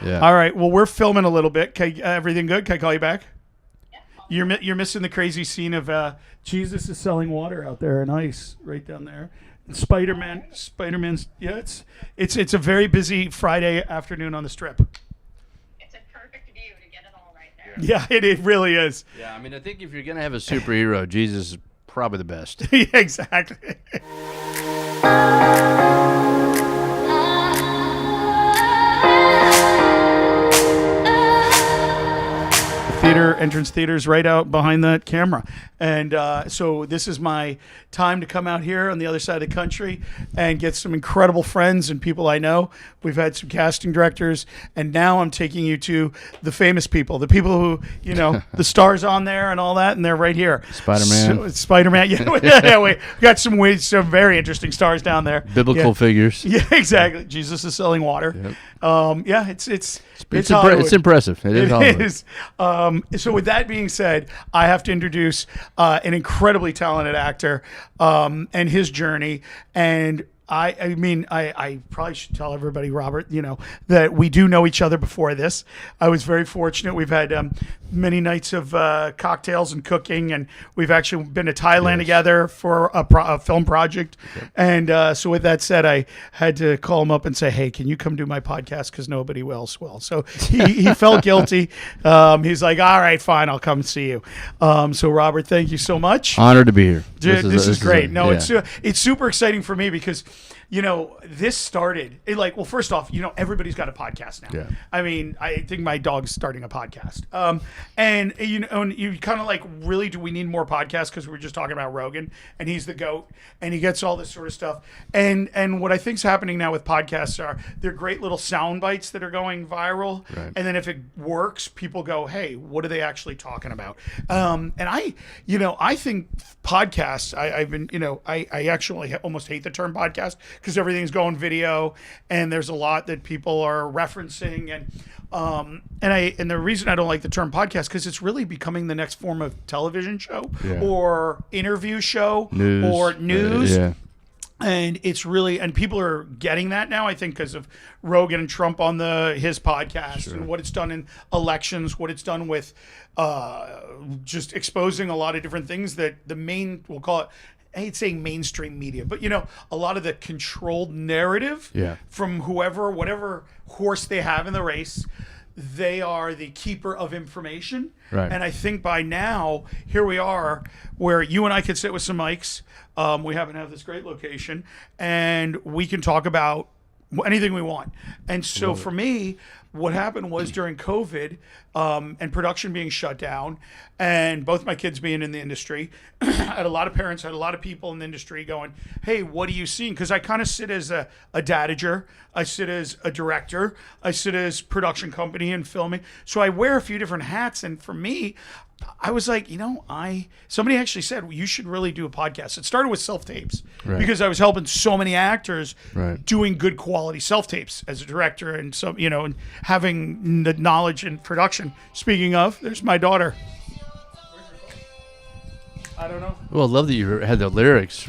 Yeah. All right. Well, we're filming a little bit. Everything good? Can I call you back? You're missing the crazy scene of Jesus is selling water out there and ice right down there. And Spider-Man's. Yeah, it's a very busy Friday afternoon on the Strip. It's a perfect view to get it all right there. Yeah, it really is. Yeah, I mean, I think if you're going to have a superhero, Jesus is probably the best. Yeah, exactly. Entrance theaters right out behind that camera. And so this is my time to come out here on the other side of the country and get some incredible friends and people I know. We've had some casting directors, and now I'm taking you to the famous people, the people who, the stars on there and all that, and they're right here. Spider-Man. Spider-Man. Yeah, we got some very interesting stars down there. Biblical figures. Yeah, exactly. Jesus is selling water. Yep. Yeah, it's impressive. It is Hollywood. It is. So with that being said, I have to introduce an incredibly talented actor and his journey. And I probably should tell everybody, Robert, that we do know each other before this. I was very fortunate. We've had many nights of cocktails and cooking, and we've actually been to Thailand together for a film project. Yep. And so with that said, I had to call him up and say, hey, can you come do my podcast? Because nobody else will. So he felt guilty. He's like, all right, fine, I'll come see you. So Robert, thank you so much. Honored to be here. Dude, this is great. It's super exciting for me because this started first off, everybody's got a podcast now. Yeah. I mean, I think my dog's starting a podcast. And you kind of really, do we need more podcasts? Because we were just talking about Rogan, and he's the GOAT, and he gets all this sort of stuff. And what I think's happening now with podcasts they're great little sound bites that are going viral. Right. And then if it works, people go, hey, what are they actually talking about? And I think podcasts, I actually almost hate the term podcast because everything's going video, and there's a lot that people are referencing, and the reason I don't like the term podcast because it's really becoming the next form of television show or interview show or news. And it's really, and people are getting that now, I think, because of Rogan and Trump on his podcast and what it's done in elections, what it's done with just exposing a lot of different things that we'll call it, I hate saying mainstream media, but a lot of the controlled narrative from whatever horse they have in the race, they are the keeper of information. Right. And I think by now, here we are, where you and I could sit with some mics. We happen to have this great location, and we can talk about anything we want. And so for me, what happened was during COVID and production being shut down, and both my kids being in the industry, I had a lot of parents, I had a lot of people in the industry going, hey, what are you seeing? Because I kind of sit as a dadager, I sit as a director, I sit as production company and filming. So I wear a few different hats. And for me, I was like, somebody actually said, well, you should really do a podcast. It started with self-tapes because I was helping so many actors doing good quality self-tapes as a director and and having the knowledge in production. Speaking of, there's my daughter. I don't know. Well, I love that you had the lyrics.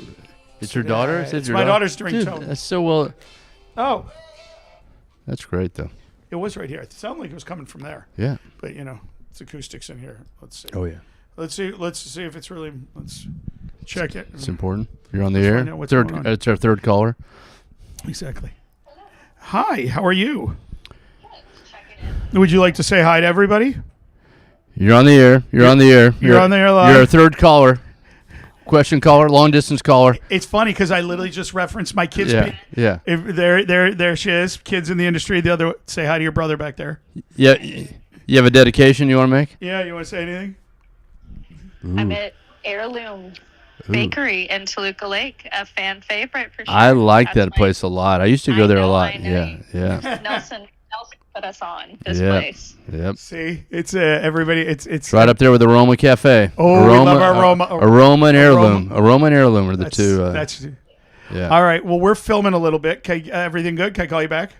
It's your daughter? It's my daughter's ringtone. That's so well. Oh. That's great, though. It was right here. It sounded like it was coming from there. Yeah. But, it's acoustics in here. Let's see. Oh, yeah. Let's see if it's really. Let's check it. It's important. You're on the air. It's our third caller. Exactly. Hi, how are you? Would you like to say hi to everybody? You're on the air. You're on the air. You're on the air live. You're our third caller. Question caller, long distance caller. It's funny because I literally just referenced my kids. Yeah. There she is. Kids in the industry. The other, say hi to your brother back there. Yeah. You have a dedication you want to make? Yeah. You want to say anything? Ooh. I'm at Heirloom Bakery in Toluca Lake, a fan favorite for sure. I like that place a lot. I used to go there a lot. Yeah. Nelson put us on this place. Yep. See, it's everybody. It's right up there with Aroma Cafe. Oh, we love our Aroma. Aroma and Heirloom. Aroma and Heirloom are the two. Yeah. All right. Well, we're filming a little bit. Everything good? Can I call you back?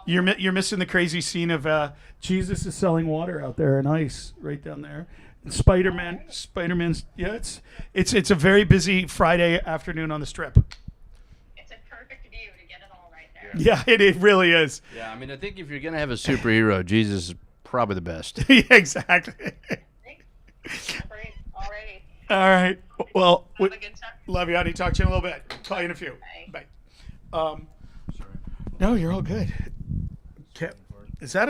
Yeah. You're missing the crazy scene of Jesus is selling water out there and ice right down there. And Spider-Man's. Yeah, it's a very busy Friday afternoon on the Strip. It's a perfect view to get it all right there. Yeah, it really is. Yeah, I mean, I think if you're gonna have a superhero, Jesus is probably the best. Yeah, exactly. Great. Alrighty. All right. Well, Have a good time. love you, honey. Talk to you in a little bit. Call you in a few. Bye. Bye. No, you're all good. Is that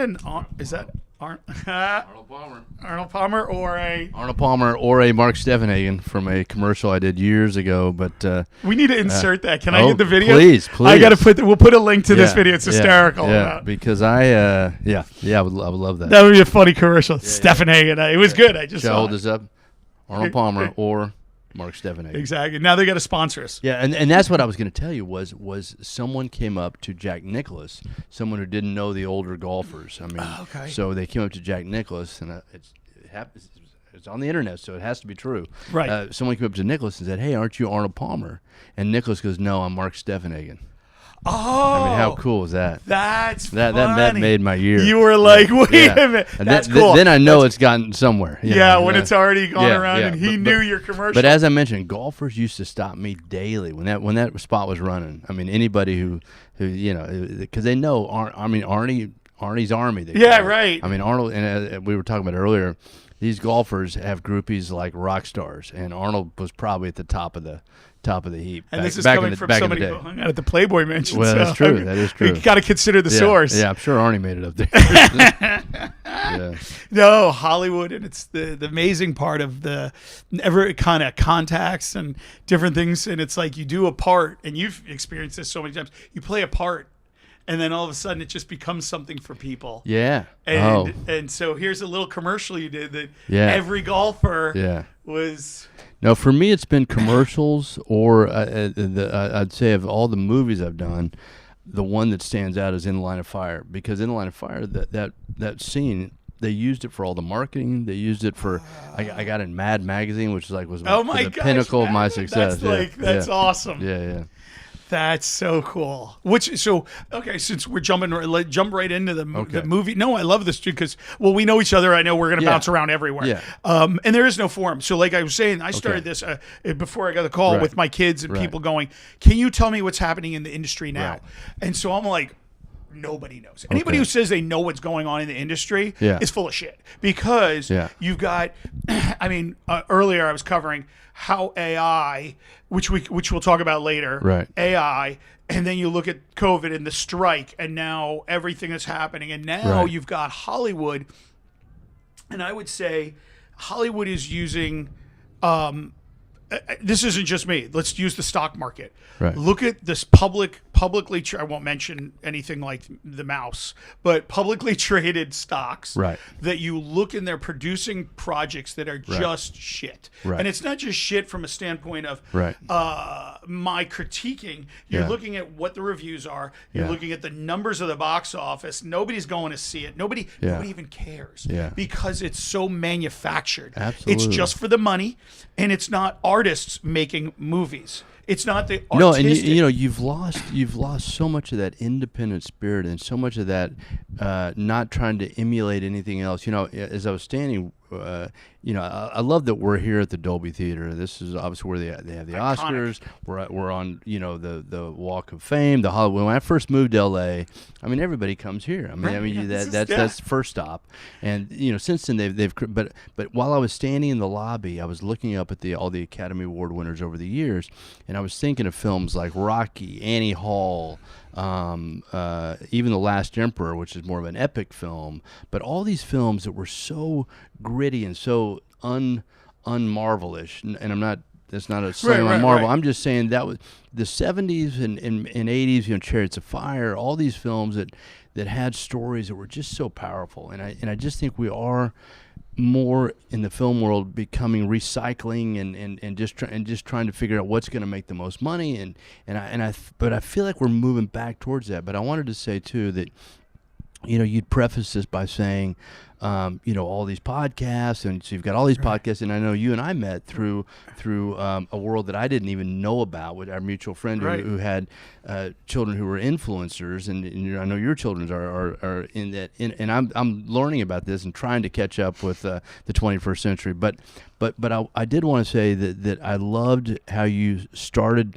Arnold Palmer. Arnold Palmer or a? Arnold Palmer or a Mark Stevenhagen from a commercial I did years ago, but We need to insert that. Can I get the video? Please. I got to we'll put a link to this video. It's hysterical. Yeah, because I would love that. That would be a funny commercial. Stephen Hagen. It was good. I just Shall I saw hold it. this up? Arnold Palmer or Mark Stevenhagen. Exactly. Now they got to sponsor us. Yeah, and that's what I was going to tell you was someone came up to Jack Nicklaus, someone who didn't know the older golfers. I mean, okay. So they came up to Jack Nicklaus, and it's on the internet, so it has to be true. Right. Someone came up to Nicklaus and said, "Hey, aren't you Arnold Palmer?" And Nicklaus goes, "No, I'm Mark Stevenhagen." Oh, I mean, how cool is that? That's That funny. made my year. You were like, wait a minute. And That's cool. Then I know it's gotten somewhere. you Yeah, know, when it's already gone around and he but- knew your commercial. But as I mentioned, golfers used to stop me daily when that spot was running. I mean, anybody who because they know Arnie's Army. They Yeah, call it. right. I mean, Arnold, and we were talking about earlier, these golfers have groupies like rock stars, and Arnold was probably at the top of the heap. and this is back coming in the, from back in somebody the who day. hung out at the Playboy Mansion. Well, that's true. That is true. You got to consider the source. Yeah, I'm sure Arnie made it up there. Yeah. No, Hollywood, and it's the amazing part of the ever kind of contacts and different things. And it's like you do a part, and you've experienced this so many times. You play a part, and then all of a sudden it just becomes something for people. Yeah. And so here's a little commercial you did that every golfer was. No, for me, it's been commercials, or I'd say of all the movies I've done, the one that stands out is In the Line of Fire, because In the Line of Fire, that scene, they used it for all the marketing. They used it for I got in Mad Magazine, which was the pinnacle of my success. That's awesome. Yeah. That's so cool. Okay, since we're jump right into the movie. No, I love this dude because we know each other. I know we're gonna bounce around everywhere. Yeah. And there is no forum. So like I was saying, I started this before I got the call with my kids and people going, "Can you tell me what's happening in the industry now?" Right. And so I'm like, nobody knows. Anybody who says they know what's going on in the industry is full of shit, because you've got. I mean, earlier I was covering how AI, which we'll talk about later, right? AI, and then you look at COVID and the strike, and now everything is happening, and now you've got Hollywood, and I would say Hollywood is using. This isn't just me. Let's use the stock market. Right. Look at this publicly. I won't mention anything like the mouse, but publicly traded stocks. Right. That you look and they're producing projects that are just shit. Right. And it's not just shit from a standpoint of my critiquing. You're looking at what the reviews are. You're looking at the numbers of the box office. Nobody's going to see it. Nobody even cares. Yeah. Because it's so manufactured. Absolutely. It's just for the money, and it's not artists making movies. It's not the artistic. No, and you've lost so much of that independent spirit, and so much of that not trying to emulate anything else. As I was standing, I love that we're here at the Dolby Theater. This is obviously where they have the Iconic. Oscars. We're on the Walk of Fame, the Hollywood. When I first moved to LA, I mean everybody comes here. That's the first stop. And since then they've but while I was standing in the lobby, I was looking up at all the Academy Award winners over the years, and I was thinking of films like Rocky, Annie Hall, even The Last Emperor, which is more of an epic film, but all these films that were so gritty and so unmarvelish, and I'm not. That's not a slam on Marvel. I'm just saying that was the 70s and 80s. Chariots of Fire, all these films that had stories that were just so powerful, and I just think we are more in the film world becoming recycling and just trying to figure out what's going to make the most money, but I feel like we're moving back towards that. But I wanted to say too that you'd preface this by saying all these podcasts, and so you've got all these podcasts, and I know you and I met through a world that I didn't even know about with our mutual friend who had children who were influencers, and I know your children are in that, and I'm learning about this and trying to catch up with the 21st century. But I did want to say that I loved how you started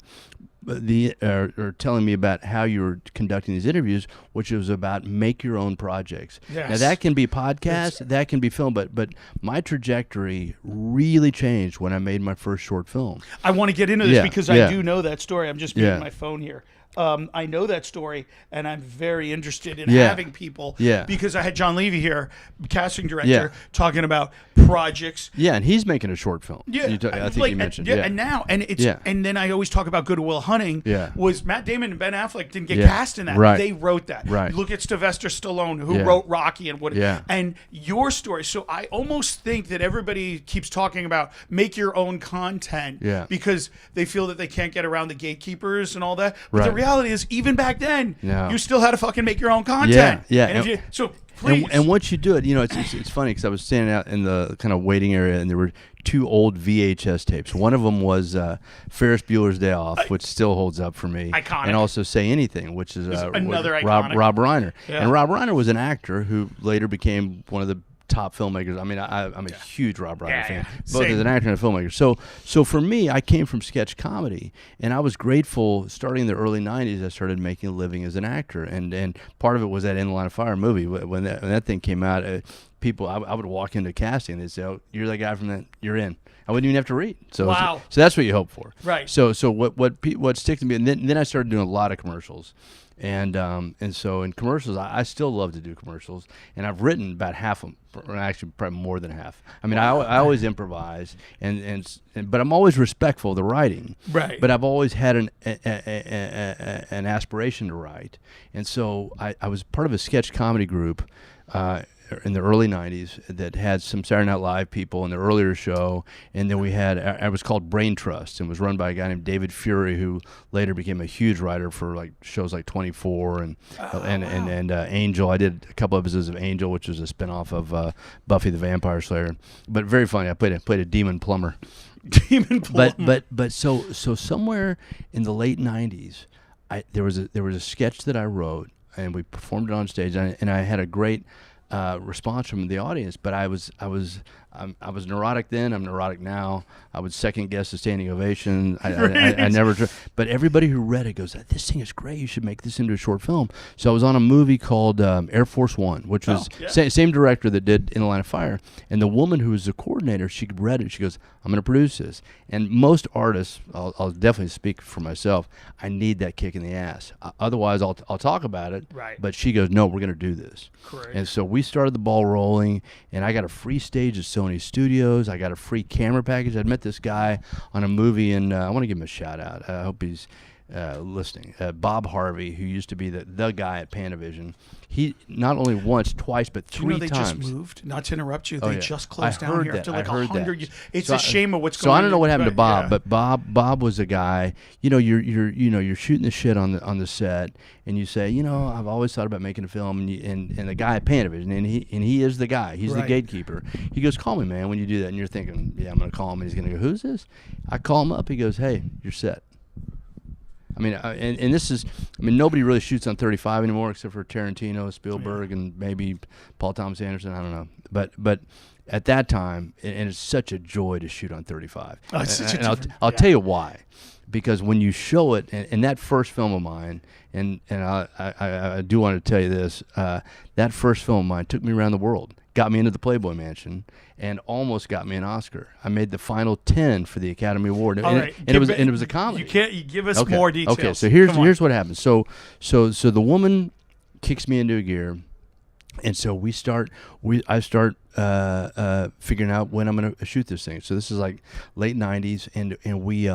or telling me about how you were conducting these interviews, which was about make your own projects. Yes. Now that can be podcast, that can be film, but my trajectory really changed when I made my first short film. I want to get into this because I do know that story. I'm just muting my phone here. I know that story, and I'm very interested in having people. Because I had John Levy here, casting director, talking about projects. Yeah, and he's making a short film. Yeah, I think you mentioned. And then I always talk about Good Will Hunting. Yeah. Was Matt Damon and Ben Affleck didn't get cast in that? Right. They wrote that. Right. Look at Sylvester Stallone, who wrote Rocky and what. And your story. So I almost think that everybody keeps talking about make your own content. Because they feel that they can't get around the gatekeepers and all that. But the reality is, even back then, you still had to fucking make your own content. So please. And once you do it, it's funny because I was standing out in the kind of waiting area, and there were 2 old VHS tapes. One of them was Ferris Bueller's Day Off, which still holds up for me. Iconic. And also Say Anything, which is another Rob Reiner. Yeah. And Rob Reiner was an actor who later became one of the top filmmakers. I mean, I'm a huge Rob Reiner fan, both as an actor and a filmmaker. So for me, I came from sketch comedy, and I was grateful. Starting in the early '90s, I started making a living as an actor, and part of it was that In the Line of Fire movie. When that thing came out, people, I would walk into casting, and they'd say, "Oh, you're that guy from that. You're in." I wouldn't even have to read. So that's what you hope for. Right. So what sticks to me, and then I started doing a lot of commercials. And so in commercials, I still love to do commercials, and I've written about half of them, actually probably more than half. I mean, I always improvise, but I'm always respectful of the writing. Right. But I've always had an aspiration to write, and so I was part of a sketch comedy group in the early 90s that had some Saturday Night Live people in the earlier show, and then we had, it was called Brain Trust, and was run by a guy named David Fury, who later became a huge writer for like shows like 24 and Angel. I did a couple episodes of Angel, which was a spinoff of Buffy the Vampire Slayer, but very funny. I played a demon plumber. Demon plumber. But so somewhere in the late 90s, there was a sketch that I wrote, and we performed it on stage, and I had a great response from the audience, but I was neurotic then. I'm neurotic now. I would second guess a standing ovation. I never. But everybody who read it goes, "This thing is great. You should make this into a short film." So I was on a movie called Air Force One, which was same director that did In the Line of Fire. And the woman who was the coordinator, she read it. She goes, "I'm going to produce this." And most artists, I'll definitely speak for myself, I need that kick in the ass. Otherwise, I'll talk about it. Right. But she goes, "No, we're going to do this." Correct. And so we started the ball rolling, and I got a free stage at Sony Studios. I got a free camera package. I'd met this guy on a movie, and I want to give him a shout out. I hope he's listening. Bob Harvey, who used to be the guy at Panavision. He not only once, twice, but 3 times. They just moved. Not to interrupt you, they just closed down here after like 100 years. It's a shame of what's going on. So I don't on. know what happened to Bob, but Bob was a guy. You're shooting the shit on the set, and you say, I've always thought about making a film, and the guy at Panavision, and he is the guy. He's the gatekeeper. He goes, "Call me, man," when you do that, and you're thinking, "Yeah, I'm gonna call him," and he's gonna go, "Who's this?" I call him up. He goes, "Hey, you're set." I mean, and this is, nobody really shoots on 35 anymore except for Tarantino, Spielberg, and maybe Paul Thomas Anderson. I don't know, but at that time, and it's such a joy to shoot on 35. I'll tell you why, because when you show it, and that first film of mine, and I do want to tell you this, that first film of mine took me around the world, got me into the Playboy Mansion, and almost got me an Oscar. I made the final 10 for the Academy Award, and it was a comedy. You give us more details. Okay, so here's what happens. So the woman kicks me into a gear, and so I start figuring out when I'm going to shoot this thing. So this is like late 90s, and we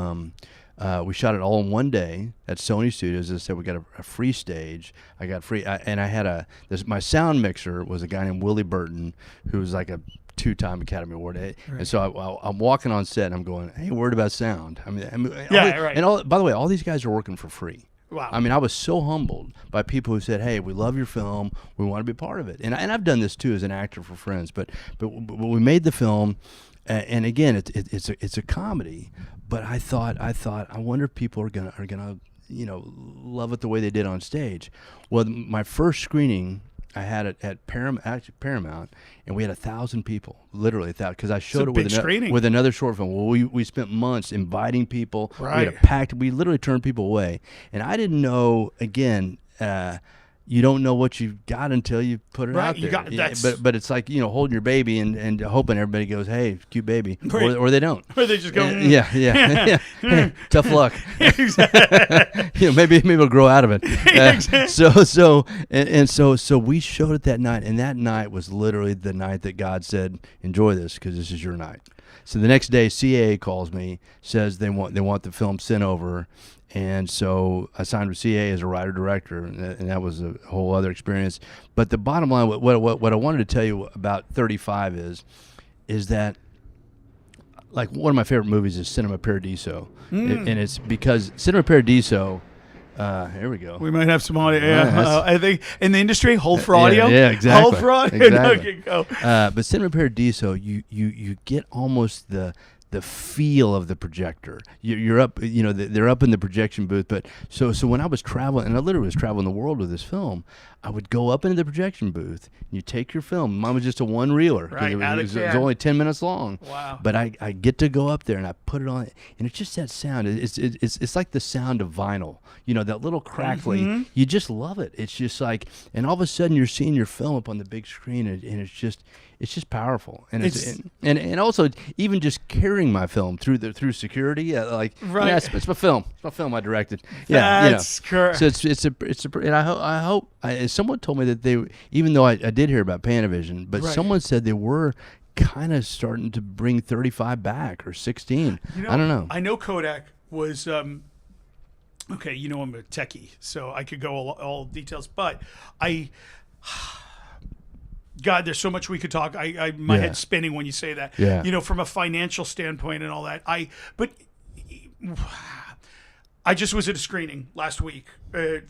shot it all in one day at Sony Studios. As I said, we got a free stage. I got free, and I had my sound mixer was a guy named Willie Burton, who was like a 2-time Academy Award. Right. And so I'm walking on set, and I'm going, "Hey, word about sound." Right. And by the way, all these guys are working for free. Wow. I was so humbled by people who said, "Hey, we love your film. We want to be part of it." And I've done this too as an actor for friends. But we made the film, and again, it's a comedy. But I thought, I wonder if people are gonna love it the way they did on stage. Well, my first screening, I had it at Paramount, and we had 1,000 people, literally 1,000, because I showed it with another short film. Well, we spent months inviting people. Right. We had a packed. We literally turned people away, and I didn't know. Again, you don't know what you've got until you put it out there. But it's like, holding your baby and hoping everybody goes, "Hey, cute baby," or they don't. Or they just go, yeah. Hey, tough luck. Maybe it'll grow out of it. So we showed it that night, and that night was literally the night that God said, "Enjoy this, because this is your night." So the next day, CAA calls me, says they want the film sent over. And so I signed with CA as a writer-director, and that was a whole other experience. But the bottom line, what I wanted to tell you about 35 is that, like, one of my favorite movies is Cinema Paradiso. And it's because Cinema Paradiso, here we go. We might have some audio. Yeah, I think in the industry, hold for audio. Yeah, exactly. Hold for audio. Exactly. Okay, go. But Cinema Paradiso, you get almost the feel of the projector. You're up, they're up in the projection booth. But so when I was traveling, and I literally was traveling the world with this film, I would go up into the projection booth, and you take your film. Mine was just a one-reeler. Right, it was only 10 minutes long. Wow. But I get to go up there, and I put it on, and it's just that sound. It's like the sound of vinyl. That little crackly. Mm-hmm. You just love it. It's just like, and all of a sudden you're seeing your film up on the big screen, and it's just powerful. And and also even just carrying my film through security, right? Yeah, it's my film. It's my film I directed. Yeah, that's correct. So it's and I hope someone told me that they, even though I did hear about Panavision, but someone said they were kind of starting to bring 35 back or 16. I don't know. I know Kodak was. Okay, I'm a techie, so I could go all details, but God, there's so much we could talk. My head's spinning when you say that. Yeah. From a financial standpoint and all that. But I just was at a screening last week at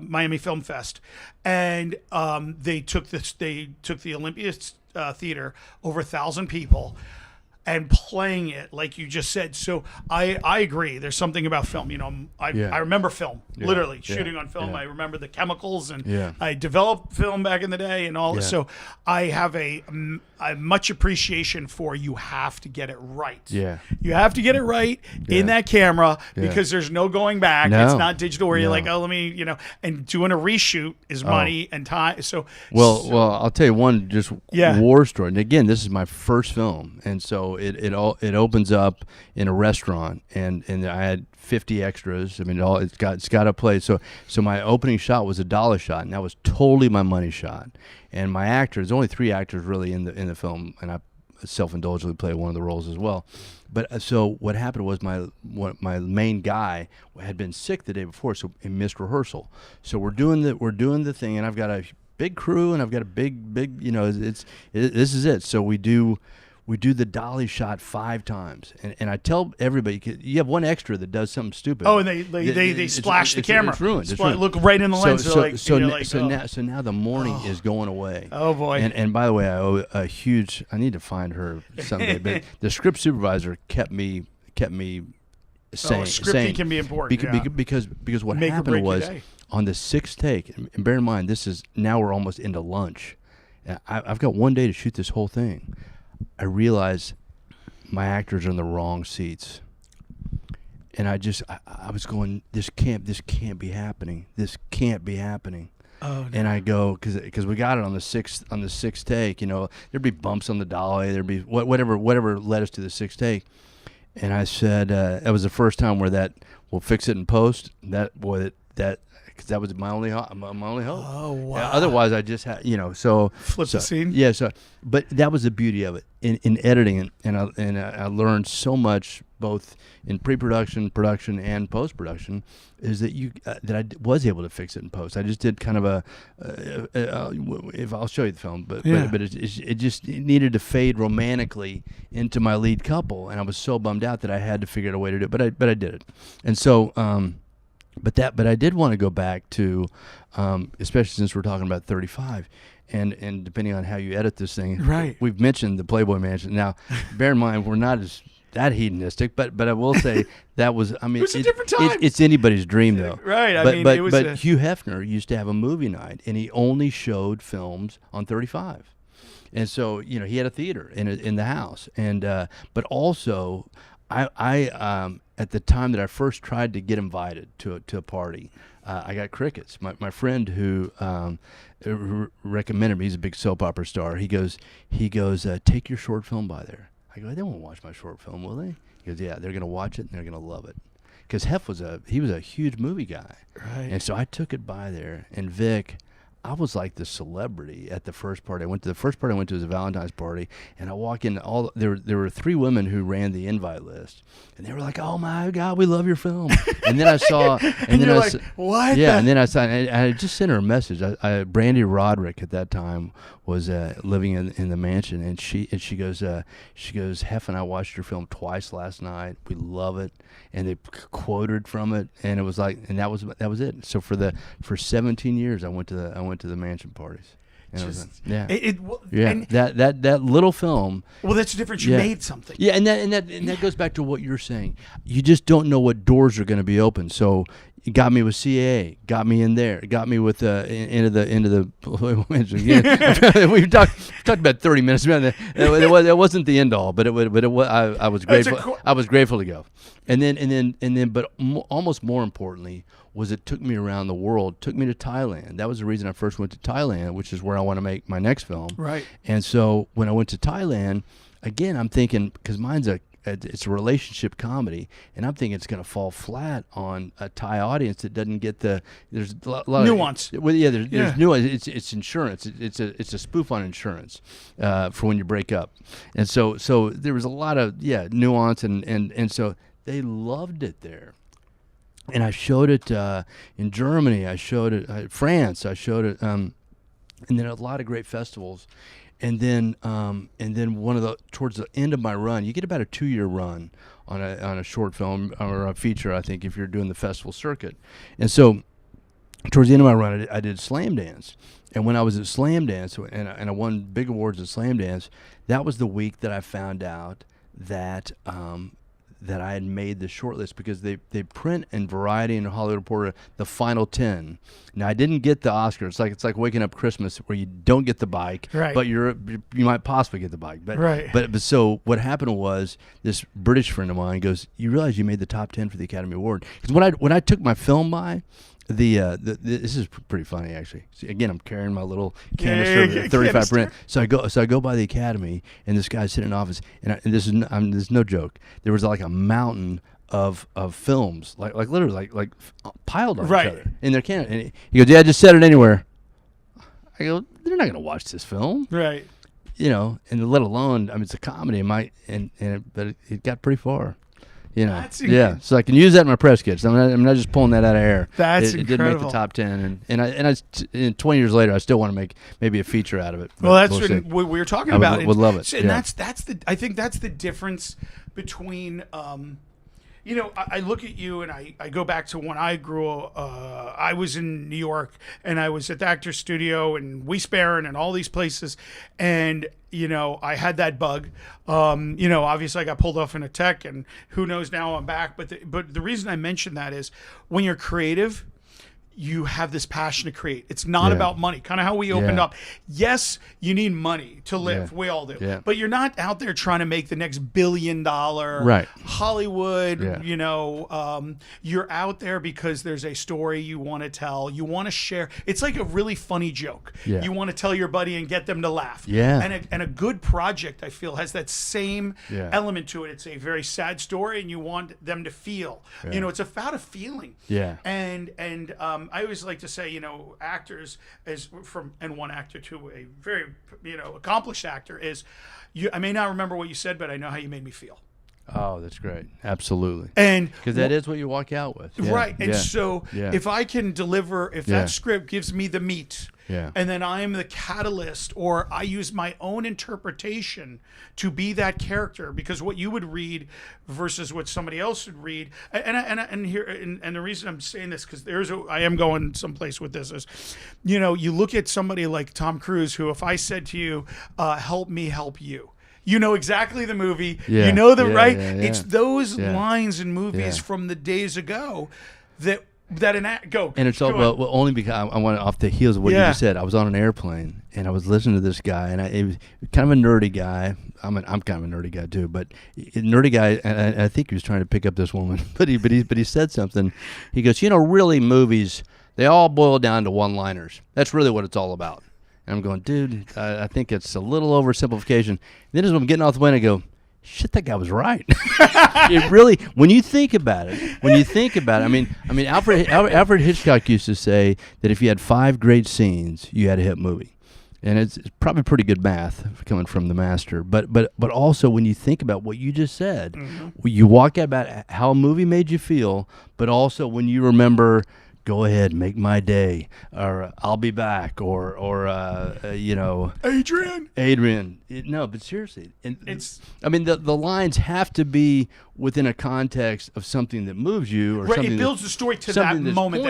Miami Film Fest, and they took the Olympia Theater, over 1,000 people, and playing it like you just said. So I agree. There's something about film. I remember film, literally shooting on film. I remember the chemicals, and I developed film back in the day and all. So I have a much appreciation for, you have to get it right. Yeah. You have to get it right in that camera, because there's no going back. No. It's not digital where you're like, oh, let me, and doing a reshoot is money and time. So well, I'll tell you one war story. And again, this is my first film, and so it opens up in a restaurant, and I had 50 extras. I mean, it's got a play. So my opening shot was a dollar shot, and that was totally my money shot. And my actors, there's only 3 actors really in the film, and I self-indulgently play one of the roles as well. But so what happened was my main guy had been sick the day before, so he missed rehearsal. So we're doing the thing, and I've got a big crew, and I've got a big this is it. So we do the dolly shot 5 times, and I tell everybody, you have one extra that does something stupid. Oh, and they splash the camera. It's ruined. It's ruined. Look right in the lens. So now the morning is going away. Oh boy! And by the way, I owe a huge. I need to find her someday. But the script supervisor kept me sane. Scripting can be important. Because what happened was, on the 6th take, and bear in mind, now we're almost into lunch. I've got one day to shoot this whole thing. I realized my actors are in the wrong seats, and I was going, this can't be happening. This can't be happening. Oh, no. And I go, because we got it on the sixth take. There'd be bumps on the dolly. There'd be whatever led us to the 6th take. And I said, that was the first time where we'll fix it in post. Because that was my only hope. Oh wow! Otherwise, I just had flip the scene. Yeah. So, but that was the beauty of it in editing it, and I learned so much both in pre-production, production, and post-production, is that that I was able to fix it in post. I just did kind of if I'll show you the film, but it just needed to fade romantically into my lead couple, and I was so bummed out that I had to figure out a way to do it. But I did it, and so. But I did want to go back to, especially since we're talking about 35, and depending on how you edit this thing, right? We've mentioned the Playboy Mansion. Now, bear in mind, we're not as that hedonistic, but I will say that was, I mean, It was a different time. It's anybody's dream though. Right. I mean, but it was but Hugh Hefner used to have a movie night, and he only showed films on 35. And so, he had a theater in the house, and but also, I at the time that I first tried to get invited to a party, I got crickets. My friend who recommended me, he's a big soap opera star. He goes, take your short film by there. I go, they won't watch my short film, will they? He goes, yeah, they're gonna watch it and they're gonna love it, because Hef was a huge movie guy, right. And so I took it by there, and Vic, I was like the celebrity at the first party. The first party I went to was a Valentine's party, and I walk in. There were 3 women who ran the invite list, and they were like, "Oh my God, we love your film." And then I saw, and then I like, "What?" Yeah, and then I saw, and I just sent her a message. Brandy Roderick at that time was living in the mansion, and she goes, Hef and I watched your film twice last night. We love it, and they quoted from it, and it was like, and that was it. So for 17 years, I went to the mansion parties. And and that little film. Well, that's the difference. You made something. Yeah, and that goes back to what you're saying. You just don't know what doors are going to be open. So it got me with CAA, got me in there, got me with into the. We've talked about 30 minutes about that. It wasn't the end all, but it was. I was grateful. I was grateful to go, and then, but almost more importantly was it took me around the world, took me to Thailand. That was the reason I first went to Thailand, which is where I want to make my next film. Right. And so when I went to Thailand, again, I'm thinking, because mine's it's a relationship comedy, and I'm thinking it's going to fall flat on a Thai audience that doesn't get there's a lot nuance. There's nuance. It's insurance. It's a spoof on insurance for when you break up, and so there was a lot of nuance, and so they loved it there. And I showed it in Germany. I showed it France. I showed it, and then a lot of great festivals. And then towards the end of my run, you get about a 2-year run on a short film or a feature, I think, if you're doing the festival circuit. And so towards the end of my run, I did Slam Dance. And when I was at Slam Dance, and I won big awards at Slam Dance, that was the week that I found out that I had made the short list, because they print in Variety and Hollywood Reporter the final 10. Now, I didn't get the Oscar. It's like waking up Christmas where you don't get the bike, right, but you might possibly get the bike. But, right. But so what happened was, this British friend of mine goes, "You realize you made the top 10 for the Academy Award?" Because when I took my film by, this is pretty funny, actually. See, again, I'm carrying my little canister, 35 print. So I go by the Academy, and this guy's sitting in an office, and this is no joke. There was like a mountain of films, like literally like piled on each other in their can. And he goes, "Yeah, just set it anywhere." I go, "They're not going to watch this film, right?" And let alone, I mean, it's a comedy, but it got pretty far. So I can use that in my press kits. I'm not just pulling that out of air. That's it incredible. It did make the top 10, and 20 years later, I still want to make maybe a feature out of it. Well, that's what we were talking about. Would love it. And I think that's the difference between. I look at you, and I go back to when I grew up. I was in New York, and I was at the Actors Studio and Wiesbaden and all these places, and I had that bug. Obviously I got pulled off in a tech, and who knows, now I'm back. But the reason I mention that is, when you're creative, you have this passion to create. It's not about money. Kind of how we opened up. Yes, you need money to live. We all do. Yeah. But you're not out there trying to make the next $1 billion Hollywood. Yeah. You're out there because there's a story you want to tell. You want to share. It's like a really funny joke. Yeah. You want to tell your buddy and get them to laugh. Yeah. And a good project, I feel, has that same Yeah. element to it. It's a very sad story, and you want them to feel. Yeah. It's about a feeling. Yeah. And I always like to say, actors, and one actor to a very, accomplished actor is, I may not remember what you said, but I know how you made me feel. Oh, that's great. Absolutely. And because that is what you walk out with. Yeah. Right. And so Yeah. if I can deliver, if that script gives me the meat, Yeah. and then I am the catalyst, or I use my own interpretation to be that character, because what you would read versus what somebody else would read, and the reason I'm saying this, because I am going someplace with this, is, you look at somebody like Tom Cruise, who, if I said to you, help me help you, You know exactly the movie. Yeah, You know the yeah, right. yeah, yeah. It's those Yeah. lines in movies Yeah. from the days ago that an act go. And it's all go on. well only because I went off the heels of what you Yeah. just said. I was on an airplane and I was listening to this guy, and it was kind of a nerdy guy. I'm kind of a nerdy guy too, but a nerdy guy, and I think he was trying to pick up this woman, but he said something. He goes, really, movies, they all boil down to one-liners. That's really what it's all about. And I'm going, dude, I think it's a little oversimplification. Then as I'm getting off the plane, I go, shit, that guy was right. It really, when you think about it, I mean, Alfred Hitchcock used to say that if you had 5 great scenes, you had a hit movie. And it's probably pretty good math coming from the master. But also when you think about what you just said, you walk out about how a movie made you feel, but also when you remember, go ahead, make my day, or I'll be back, or Adrian. No, but seriously, the lines have to be within a context of something that moves you, or something. It builds the story to that moment.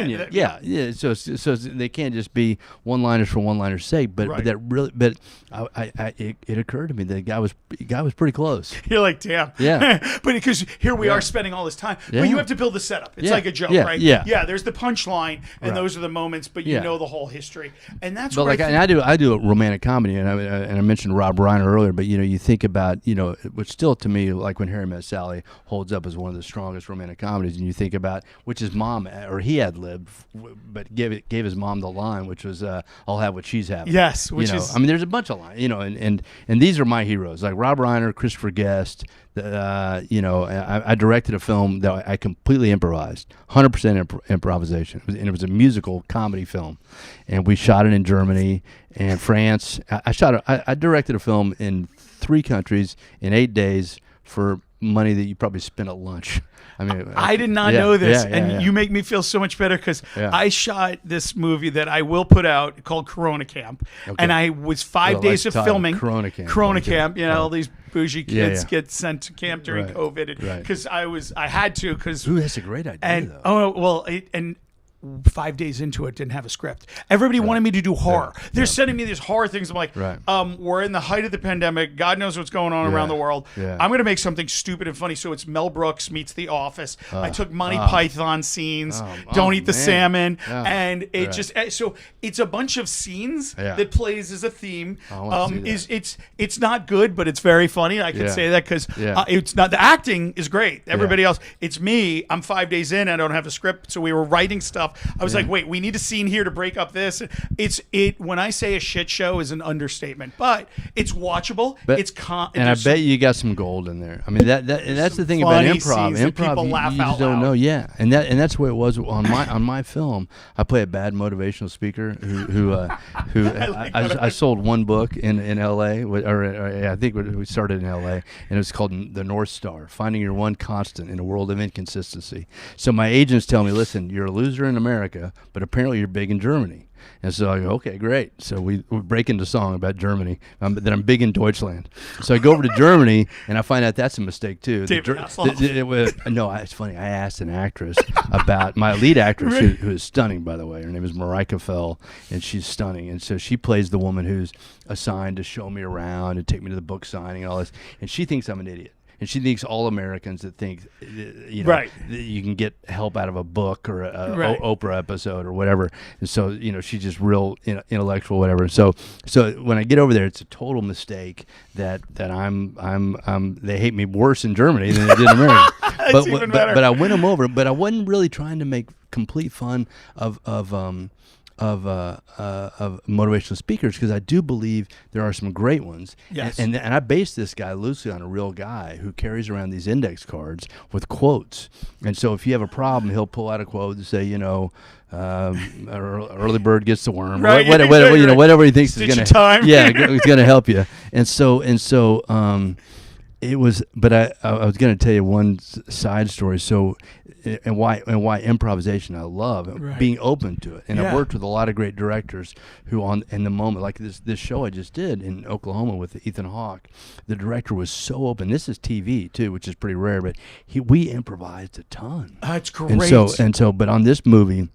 So they can't just be one-liners for one-liners' sake. But that really, it occurred to me that the guy was pretty close. You're like, damn. Yeah. But because here we are spending all this time, but you have to build the setup. It's like a joke, right? Yeah. Yeah. There's the punchline, and those are the moments, but you know the whole history, and that's. But I do a romantic comedy, and I mentioned Rob Reiner earlier. But you think about which still to me, like When Harry Met Sally, holds up as one of the strongest romantic comedies. And you think about which his mom, or he had lived, but gave his mom the line, which was "I'll have what she's having." Yes, which is. I mean, there's a bunch of lines, and these are my heroes, like Rob Reiner, Christopher Guest. I directed a film that I completely improvised, 100% improvisation, and it was a musical comedy film, and we shot it in Germany and France. I directed a film in 3 countries in 8 days for money that you probably spent at lunch. I mean, I did not know this, and you make me feel so much better because I shot this movie that I will put out called Corona Camp, and I was 5 days of filming. Corona Camp. All these bougie kids get sent to camp during COVID because I had to because. Ooh, that's a great idea. And 5 days into it, didn't have a script. Everybody wanted me to do horror. They're sending me these horror things. I'm like, we're in the height of the pandemic. God knows what's going on around the world. I'm going to make something stupid and funny. So it's Mel Brooks meets The Office. I took Monty Python scenes. Don't eat the salmon. And it just, so it's a bunch of scenes that plays as a theme. It's not good, but it's very funny. I can say that because it's not, the acting is great. Everybody else, it's me. I'm 5 days in. I don't have a script. So we were writing stuff. I was like, wait, we need a scene here to break up this. When I say a shit show is an understatement, but it's watchable. And I bet you got some gold in there. I mean, that's the thing about improv. Improv, you just don't know. Yeah, and that's the way it was on my film. I play a bad motivational speaker who I sold one book in L.A. I think we started in L.A. and it was called The North Star: Finding Your One Constant in a World of Inconsistency. So my agents tell me, listen, you're a loser in America, but apparently you're big in Germany. And so I go, okay, great. So we break into song about Germany. That I'm big in Deutschland. So I go over to Germany, and I find out that's a mistake too. No, it's funny. I asked an actress about my lead actress, who is stunning, by the way. Her name is Marika Fell, and she's stunning. And so she plays the woman who's assigned to show me around and take me to the book signing and all this. And she thinks I'm an idiot. And she thinks all Americans that think, that you can get help out of a book or a Oprah episode or whatever. And so, she's just real intellectual, whatever. So when I get over there, it's a total mistake that they hate me worse in Germany than they did in America. But I win them over. But I wasn't really trying to make complete fun of motivational speakers, because I do believe there are some great ones. Yes. And I base this guy loosely on a real guy who carries around these index cards with quotes. And so if you have a problem, he'll pull out a quote and say, early bird gets the worm, right? Whatever he thinks is going to, it's going to help you. And so it was, but I was going to tell you one side story. So, and why improvisation I love, being open to it. And I've worked with a lot of great directors who in the moment, like this show I just did in Oklahoma with Ethan Hawke, the director was so open. This is TV too, which is pretty rare, but we improvised a ton. That's great. And so, but on this movie,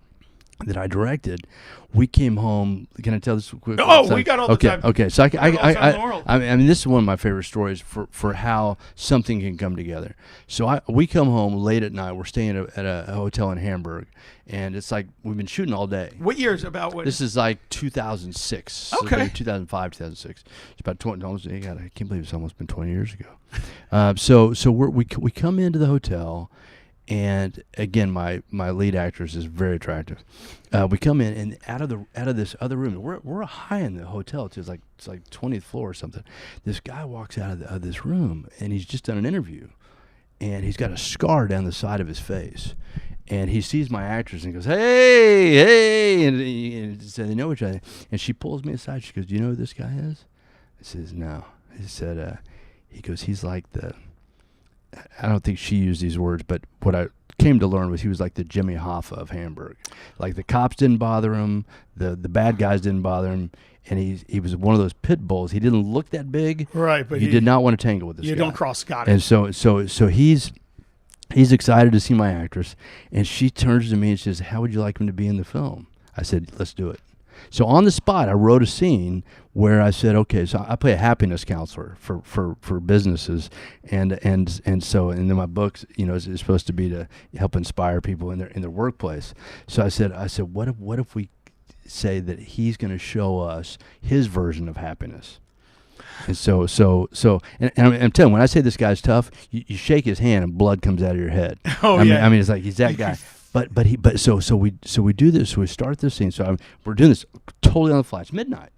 that I directed, we came home. Can I tell this quick? Oh, we got all the time. Okay. So I mean, this is one of my favorite stories for how something can come together. So we come home late at night. We're staying at a hotel in Hamburg, and it's like we've been shooting all day. What year is about? This is like 2006. Okay. 2005, 2006. It's about 20. Almost, God, I can't believe it's almost been 20 years ago. So we come into the hotel. And again, my lead actress is very attractive. We come in, and out of this other room, we're high in the hotel too. It's like 20th floor or something. This guy walks out of this room, and he's just done an interview, and he's got a scar down the side of his face, and he sees my actress and goes, "Hey," and said, "They know each other." And she pulls me aside. She goes, "Do you know who this guy is?" I says, "No." He said, "He goes, he's like the." I don't think she used these words, but what I came to learn was he was like the Jimmy Hoffa of Hamburg. Like the cops didn't bother him, the bad guys didn't bother him, and he was one of those pit bulls. He didn't look that big, right? But he did not want to tangle with this guy. You don't cross Scott. And so he's excited to see my actress, and she turns to me and says, "How would you like him to be in the film?" I said, "Let's do it." So on the spot, I wrote a scene where I said, okay, so I play a happiness counselor for businesses, and then my book, is supposed to be to help inspire people in their workplace. So I said, what if we say that he's going to show us his version of happiness? And and I'm telling you, when I say this guy's tough, you shake his hand and blood comes out of your head. Oh, I mean, it's like he's that guy. So we do this. So we start this scene. So we're doing this totally on the fly. It's midnight.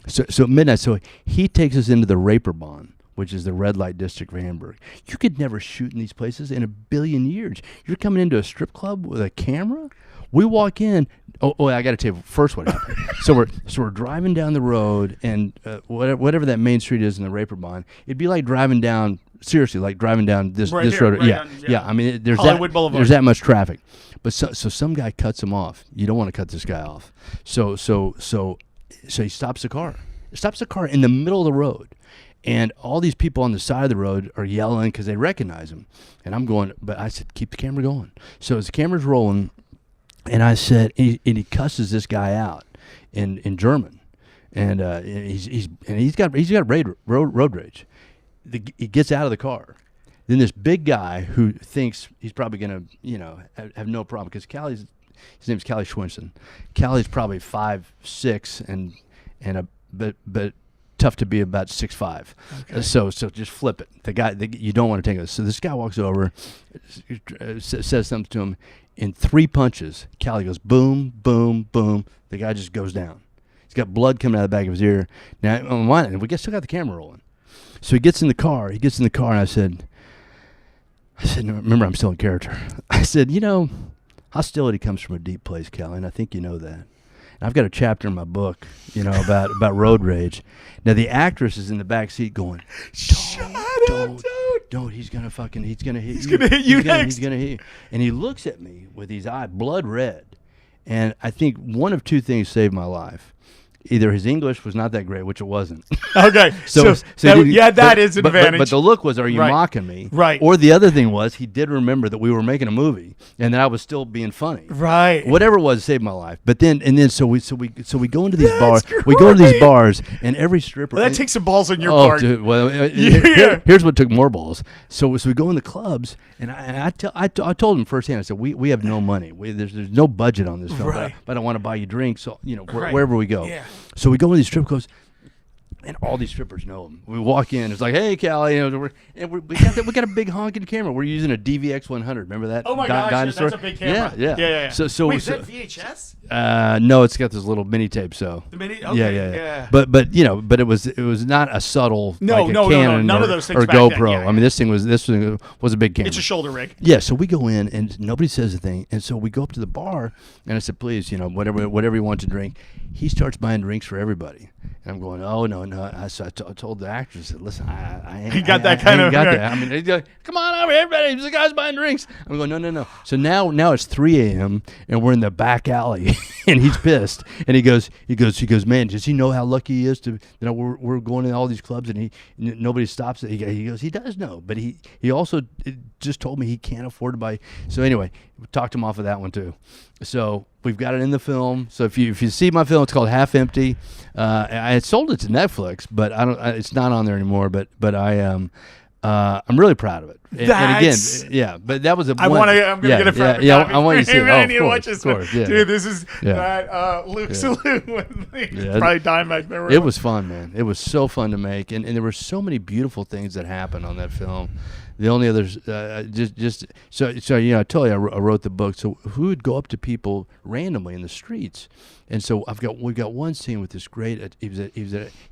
So at midnight. So he takes us into the Reeperbahn, which is the red light district of Hamburg. You could never shoot in these places in a billion years. You're coming into a strip club with a camera. We walk in. Oh, I got to tell you first what happened. so we're driving down the road, and whatever that main street is in the Reeperbahn, it'd be like driving down. Seriously, like driving down this road. Yeah. I mean, there's that much traffic. But so some guy cuts him off. You don't want to cut this guy off. So he stops the car. Stops the car in the middle of the road. And all these people on the side of the road are yelling because they recognize him. And I'm going, but I said, keep the camera going. So as the camera's rolling, and I said, and he cusses this guy out in German. And he's got road rage. He gets out of the car. Then this big guy who thinks he's probably going to, have no problem, because his name's Callie Schwinson. Callie's probably 5'6" and but tough to be about 6'5". Okay. So just flip it. The guy you don't want to take it. So this guy walks over, says something to him. In 3 punches, Callie goes boom, boom, boom. The guy just goes down. He's got blood coming out of the back of his ear. Now on one end, we still got the camera rolling. So he gets in the car, and I said, no, remember, I'm still in character. I said, hostility comes from a deep place, Callie, and I think you know that. And I've got a chapter in my book, about road rage. Now, the actress is in the back seat going, don't, he's going to hit you. He's going to hit you next. He's going to hit you. And he looks at me with his eye blood red. And I think one of two things saved my life. Either his English was not that great, which it wasn't. Okay. so that is an advantage. But the look was, are you mocking me? Right. Or the other thing was, he did remember that we were making a movie and that I was still being funny. Right. Whatever it was saved my life. But then so we go into these bars. Great. We go to these bars, and every stripper. Well, that takes some balls on your part. Dude, well, here's what took more balls. So we go in the clubs, and I told him firsthand. I said, we have no money. There's no budget on this film. Right. But I want to buy you drinks. So right. Wherever we go. Yeah. So we go in these strip clubs, and all these strippers know him. We walk in, it's like, hey, Callie, we got a big honking camera. We're using a DVX 100. Remember that? Oh my gosh, that's a big camera. Yeah. So wait, is that VHS? No, it's got this little mini tape. So the mini, okay, yeah. But it was not a subtle no, Canon none of those things or back GoPro. then. Yeah. I mean, this thing was a big camera. It's a shoulder rig. Yeah. So we go in, and nobody says a thing, and so we go up to the bar, and I said, please, whatever you want to drink. He starts buying drinks for everybody. And I'm going, oh, no. I told the actress, I said, listen, I ain't got that. I mean, he's like, come on over, everybody. The guy's buying drinks. I'm going, no. So now it's 3 a.m., and we're in the back alley And he's pissed, and he goes, man, does he know how lucky he is to, we're going to all these clubs, and nobody stops it. He goes, he does know, but he also just told me he can't afford to buy. So anyway, we talked him off of that one too. So we've got it in the film. So if you see my film, it's called Half Empty. I had sold it to Netflix, but it's not on there anymore. But I'm really proud of it. And again, yeah, but that was a. I'm gonna get it for every copy. I want you to see it. I need to watch this one. Yeah. Dude, this is that Luke Salute with me. Probably dying back there. It was fun, man. It was so fun to make, and there were so many beautiful things that happened on that film. The only others, so I told you I wrote the book. So who would go up to people randomly in the streets, and so we've got one scene with this great. He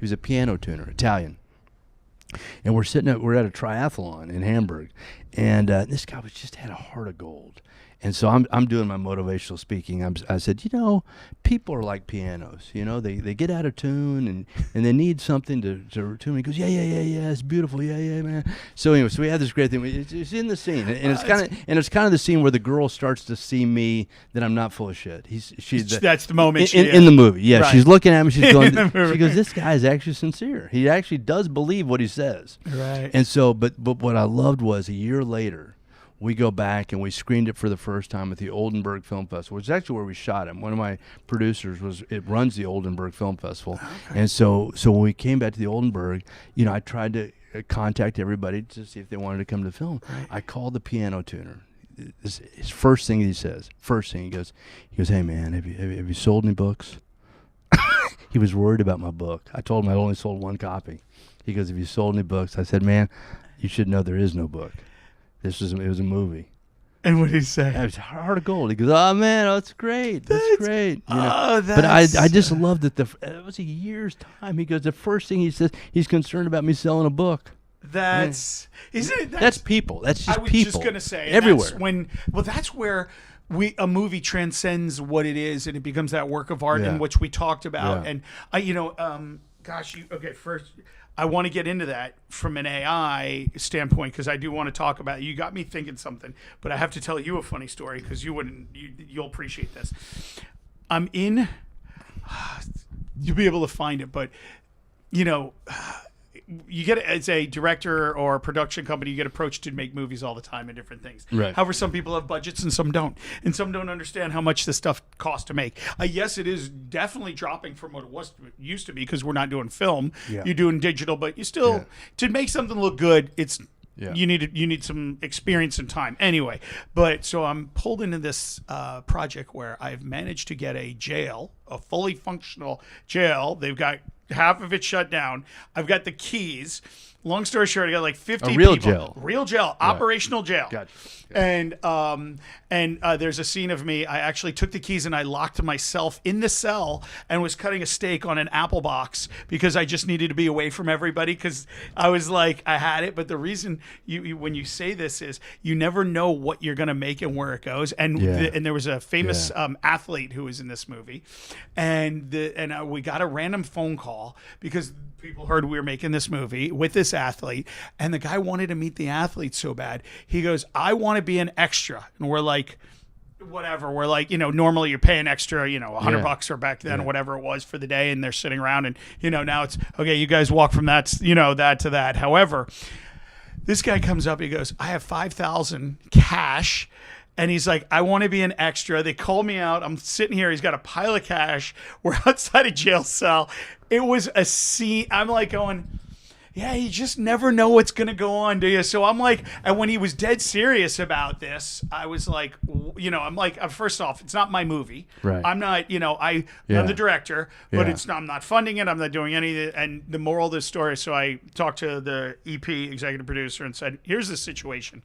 was a piano tuner, Italian. And we're at a triathlon in Hamburg, and this guy just had a heart of gold. And so I'm doing my motivational speaking. I said, people are like pianos. They get out of tune and they need something to tune. He goes, yeah, it's beautiful, yeah, man. So anyway, we have this great thing. It's in the scene, and it's kind of the scene where the girl starts to see me that I'm not full of shit. That's the moment in the movie. Yeah, right. She's looking at me. She's going. She goes, this guy is actually sincere. He actually does believe what he says. Right. And so, but what I loved was a year later, we go back and we screened it for the first time at the Oldenburg Film Festival, which is actually where we shot it. One of my producers runs the Oldenburg Film Festival. Okay. And so when we came back to the Oldenburg, I tried to contact everybody to see if they wanted to come to the film. Right. I called the piano tuner. His first thing he says, he goes, hey man, have you sold any books? He was worried about my book. I told him I only sold one copy. He goes, have you sold any books? I said, man, you should know there is no book. It was a movie. And what did he say? It was Heart of Gold. He goes, oh man, that's great. That's great. But I just loved that it was a year's time. He goes, the first thing he says, he's concerned about me selling a book. That's people. That's just people. I was just gonna say everywhere. That's where a movie transcends what it is, and it becomes that work of art in which we talked about. Yeah. And first I want to get into that from an AI standpoint, because I do want to talk about it. You got me thinking something, but I have to tell you a funny story because you'll appreciate this. You'll be able to find it, but you get, as a director or a production company, you get approached to make movies all the time and different things. Right. However, some people have budgets and some don't. And some don't understand how much this stuff costs to make. Yes, it is definitely dropping from what it used to be, because we're not doing film. Yeah. You're doing digital, but you still, to make something look good, you need some experience and time. Anyway, so I'm pulled into this project where I've managed to get a fully functional jail. They've got half of it shut down. I've got the keys. Long story short, I got like 50 real people. Real jail. Right. Operational jail. Gotcha. And there's a scene of me. I actually took the keys and I locked myself in the cell and was cutting a steak on an apple box because I just needed to be away from everybody, because I was like, I had it. But the reason when you say this is you never know what you're going to make and where it goes. And and there was a famous athlete who was in this movie, and we got a random phone call because people heard we were making this movie with this athlete, and the guy wanted to meet the athlete so bad. He goes, I want to be an extra. And we're like, whatever. We're like, normally you're paying extra, $100 or back then, whatever it was for the day. And they're sitting around and, now it's, okay, you guys walk from that, that to that. However, this guy comes up, he goes, I have $5,000 cash. And he's like, I want to be an extra. They called me out. I'm sitting here. He's got a pile of cash. We're outside a jail cell. It was a scene. I'm like going, yeah, you just never know what's going to go on, do you? So I'm like, and when he was dead serious about this, I was like, I'm like, first off, it's not my movie. Right. I'm not, I'm the director, but I'm not funding it. I'm not doing anything. And the moral of this story, so I talked to the EP, executive producer, and said, here's the situation.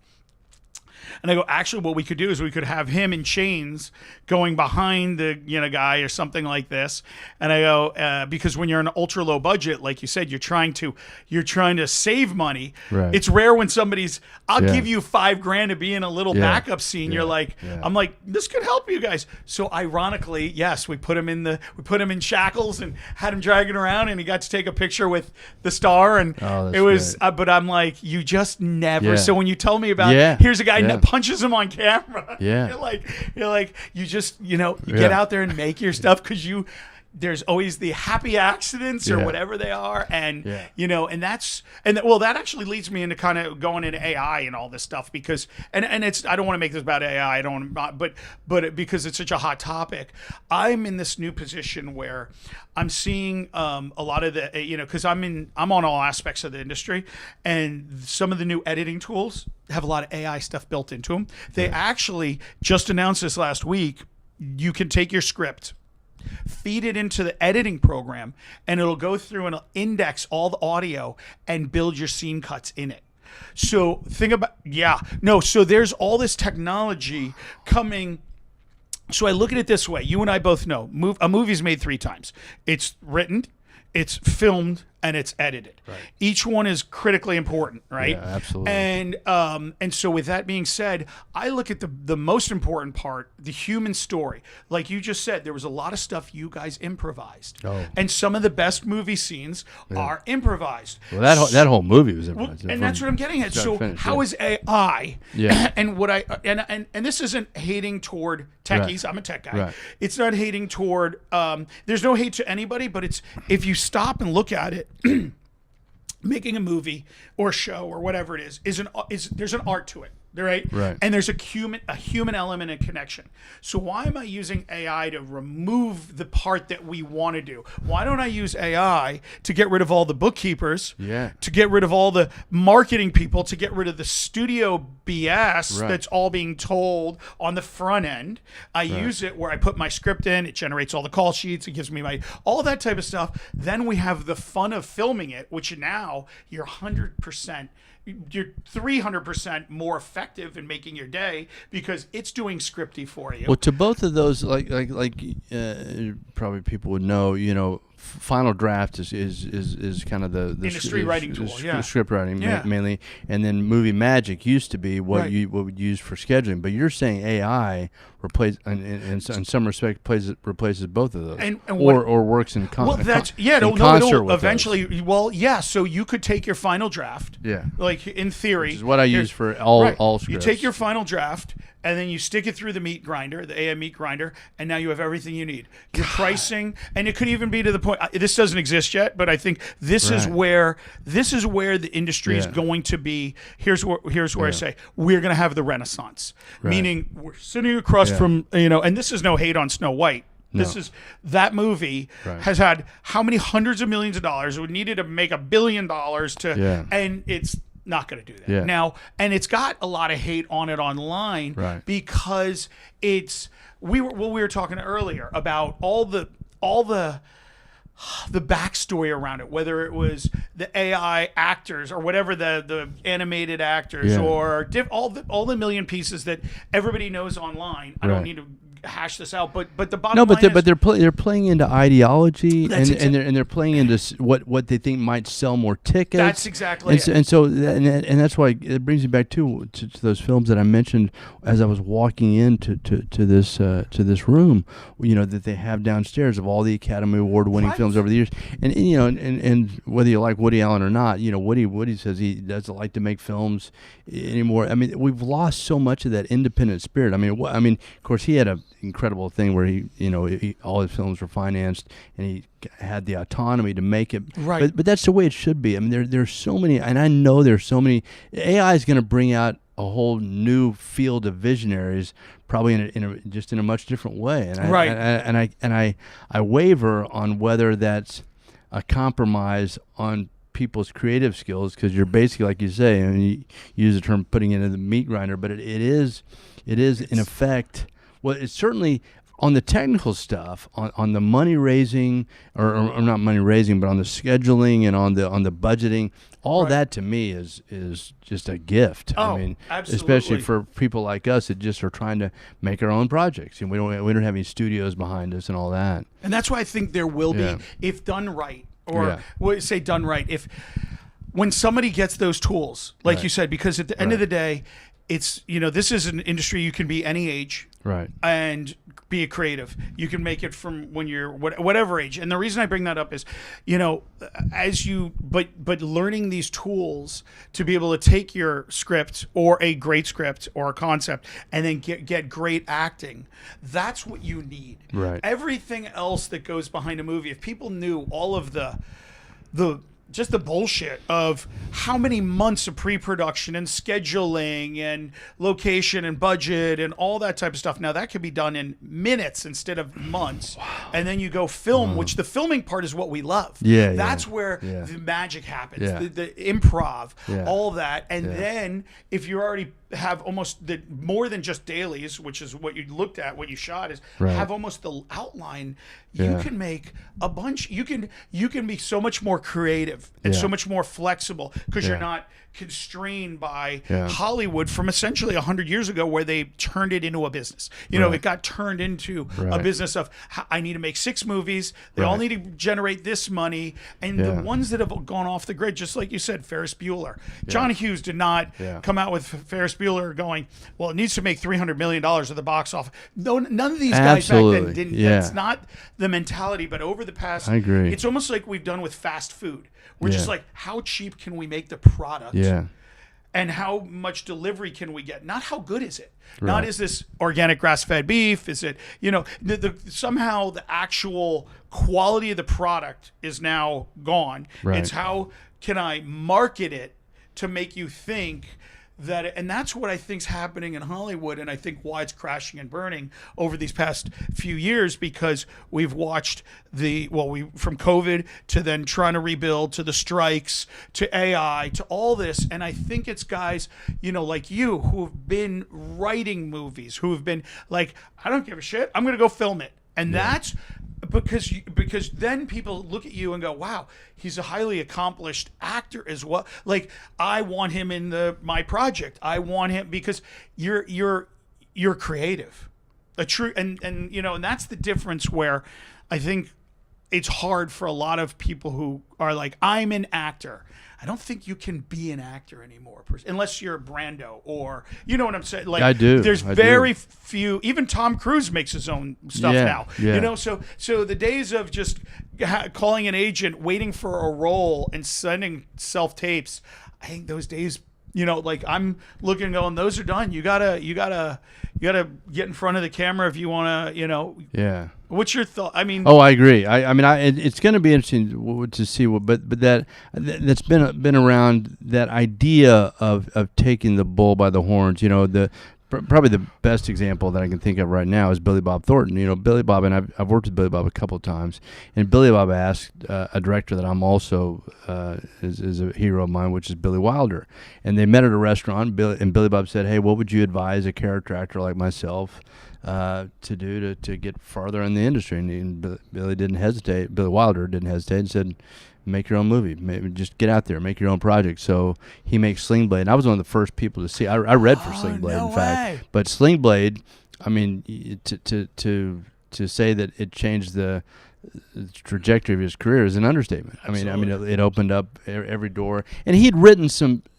And I go, actually, what we could do is we could have him in chains going behind the guy or something like this. And I go, because when you're in an ultra low budget, like you said, you're trying to save money. Right. It's rare when somebody's, I'll give you $5,000 to be in a little backup scene. You're like, I'm like, this could help you guys. So ironically, yes, we put him in shackles and had him dragging around, and he got to take a picture with the star. And it was, but I'm like, you just never. So when you tell me about, here's a guy and it punches them on camera. Yeah. You're like, you just, you get out there and make your stuff because there's always the happy accidents or whatever they are. And, that actually leads me into kind of going into AI and all this stuff because, and I don't want to make this about AI. But because it's such a hot topic, I'm in this new position where I'm seeing a lot of the, because I'm on all aspects of the industry, and some of the new editing tools have a lot of AI stuff built into them. They actually just announced this last week. You can take your script, feed it into the editing program, and it'll go through and it'll index all the audio and build your scene cuts in it. So so there's all this technology coming. So I look at it this way. You and I both know a movie's made 3 times. It's written, it's filmed, and it's edited. Right. Each one is critically important, right? Yeah, absolutely. And so with that being said, I look at the most important part, the human story. Like you just said, there was a lot of stuff you guys improvised. Oh. And some of the best movie scenes are improvised. Well, that whole movie was improvised. And that's what I'm getting at. So how is AI? Yeah. And what and this isn't hating toward techies. Right. I'm a tech guy. Right. It's not hating toward there's no hate to anybody, but it's if you stop and look at it, making a movie or a show or whatever it is there's an art to it, right? And there's a human element and connection. So why am I using AI to remove the part that we want to do? Why don't I use AI to get rid of all the bookkeepers, to get rid of all the marketing people, to get rid of the studio BS that's all being told on the front end? I use it where I put my script in, it generates all the call sheets, it gives me all that type of stuff. Then we have the fun of filming it, which now you're 100%. You're 300% more effective in making your day because it's doing scripty for you. Well, to both of those, like probably people would know, Final Draft is kind of the industry writing tool, script writing mainly, and then Movie Magic used to be what would use for scheduling. But you're saying AI in some respect replaces both of those, or works in concert. It'll eventually. Those. Well, yeah. So you could take your Final Draft, like in theory, which is what I use for all scripts. You take your final draft and then you stick it through the meat grinder, the AI meat grinder, and now you have everything you need. Your pricing, and it could even be to the point. This doesn't exist yet, but I think this is where the industry is going to be. Here's where I say we're going to have the Renaissance, meaning we're sitting across from and this is no hate on Snow White. No. That movie has had how many hundreds of millions of dollars? It would needed to make $1 billion and it's not going to do that now. And it's got a lot of hate on it online because we were talking earlier about all the backstory around it, whether it was the AI actors or whatever the animated actors or all the million pieces that everybody knows online. I don't need to hash this out, but the bottom line is, they're playing into ideology and they're playing into what they think might sell more tickets. That's exactly it. And that's why it brings me back to those films that I mentioned as I was walking into to this room, that they have downstairs of all the Academy Award winning films over the years, and whether you like Woody Allen or not, Woody says he doesn't like to make films anymore. I mean, we've lost so much of that independent spirit. I mean, of course, he had a incredible thing where he all his films were financed and he had the autonomy to make it but that's the way it should be. I mean, there's so many, and I know there's so many. AI is going to bring out a whole new field of visionaries, probably in a much different way, and I waver on whether that's a compromise on people's creative skills, because you're basically, like you say, I mean, you use the term putting it into the meat grinder, but it is in effect. Well, it's certainly on the technical stuff, on the money raising, or not money raising, but on the scheduling and on the budgeting. All that to me is just a gift. I mean, absolutely. Especially for people like us that just are trying to make our own projects, and we don't have any studios behind us and all that. And that's why I think there will be, if done right, or say done right, when somebody gets those tools, like you said, because at the end of the day, it's this is an industry you can be any age, right? And be a creative. You can make it from when you're whatever age. And the reason I bring that up is, but learning these tools to be able to take your script or a great script or a concept and then get great acting. That's what you need. Right. Everything else that goes behind a movie, if people knew all of the just the bullshit of how many months of pre-production and scheduling and location and budget and all that type of stuff. Now that could be done in minutes instead of months. Wow. And then you go film, which the filming part is what we love. Yeah, that's where the magic happens, Yeah. the improv, Yeah. all that. And then if you already have almost more than just dailies, which is what you looked at, what you shot is have almost the outline. You can make a bunch. You can be so much more creative and so much more flexible because you're not constrained by Hollywood from essentially 100 years ago, where they turned it into a business. It got turned into a business of I need to make 6 movies. They all need to generate this money, and the ones that have gone off the grid, just like you said, Ferris Bueller. John Hughes did not come out with Ferris Bueller going, well, it needs to make $300 million at the box office. No, none of these guys back then didn't. That's not the mentality. But over the past, I agree. It's almost like we've done with fast food. We're just like, how cheap can we make the product? Yeah. And how much delivery can we get? Not how good is it? Right. Not is this organic grass-fed beef? Is it, somehow the actual quality of the product is now gone. Right. It's how can I market it to make you think that, and that's what I think's happening in Hollywood, and I think why it's crashing and burning over these past few years, because we've watched from COVID to then trying to rebuild to the strikes to AI to all this, and I think it's guys, like you who have been writing movies, who have been like, I don't give a shit, I'm gonna go film it, and that's because then people look at you and go, wow, he's a highly accomplished actor as well. Like, I want him in my project. I want him because you're creative. And that's the difference where I think it's hard for a lot of people who are like, I'm an actor. I don't think you can be an actor anymore, unless you're Brando or, you know what I'm saying? Like, I do. There's very few. Even Tom Cruise makes his own stuff now. Yeah. So the days of just calling an agent, waiting for a role, and sending self tapes, I think those days, I'm looking and going, those are done. You gotta get in front of the camera if you want to, Yeah. What's your thought? I mean, I agree. It's going to be interesting to see but that's been around, that idea of taking the bull by the horns. Probably the best example that I can think of right now is Billy Bob Thornton. Billy Bob, and I've worked with Billy Bob a couple of times, and Billy Bob asked a director that I'm also is a hero of mine, which is Billy Wilder, and they met at a restaurant. And Billy Bob said, "Hey, what would you advise a character actor like myself to do to get farther in the industry?" And Billy Wilder didn't hesitate and said, make your own movie. Maybe just get out there, make your own project. So he makes Sling Blade. And I was one of the first people to see. I read for Sling Blade, in fact. But Sling Blade, I mean, to say that it changed the trajectory of his career is an understatement. Absolutely. I mean, it opened up every door. And he'd written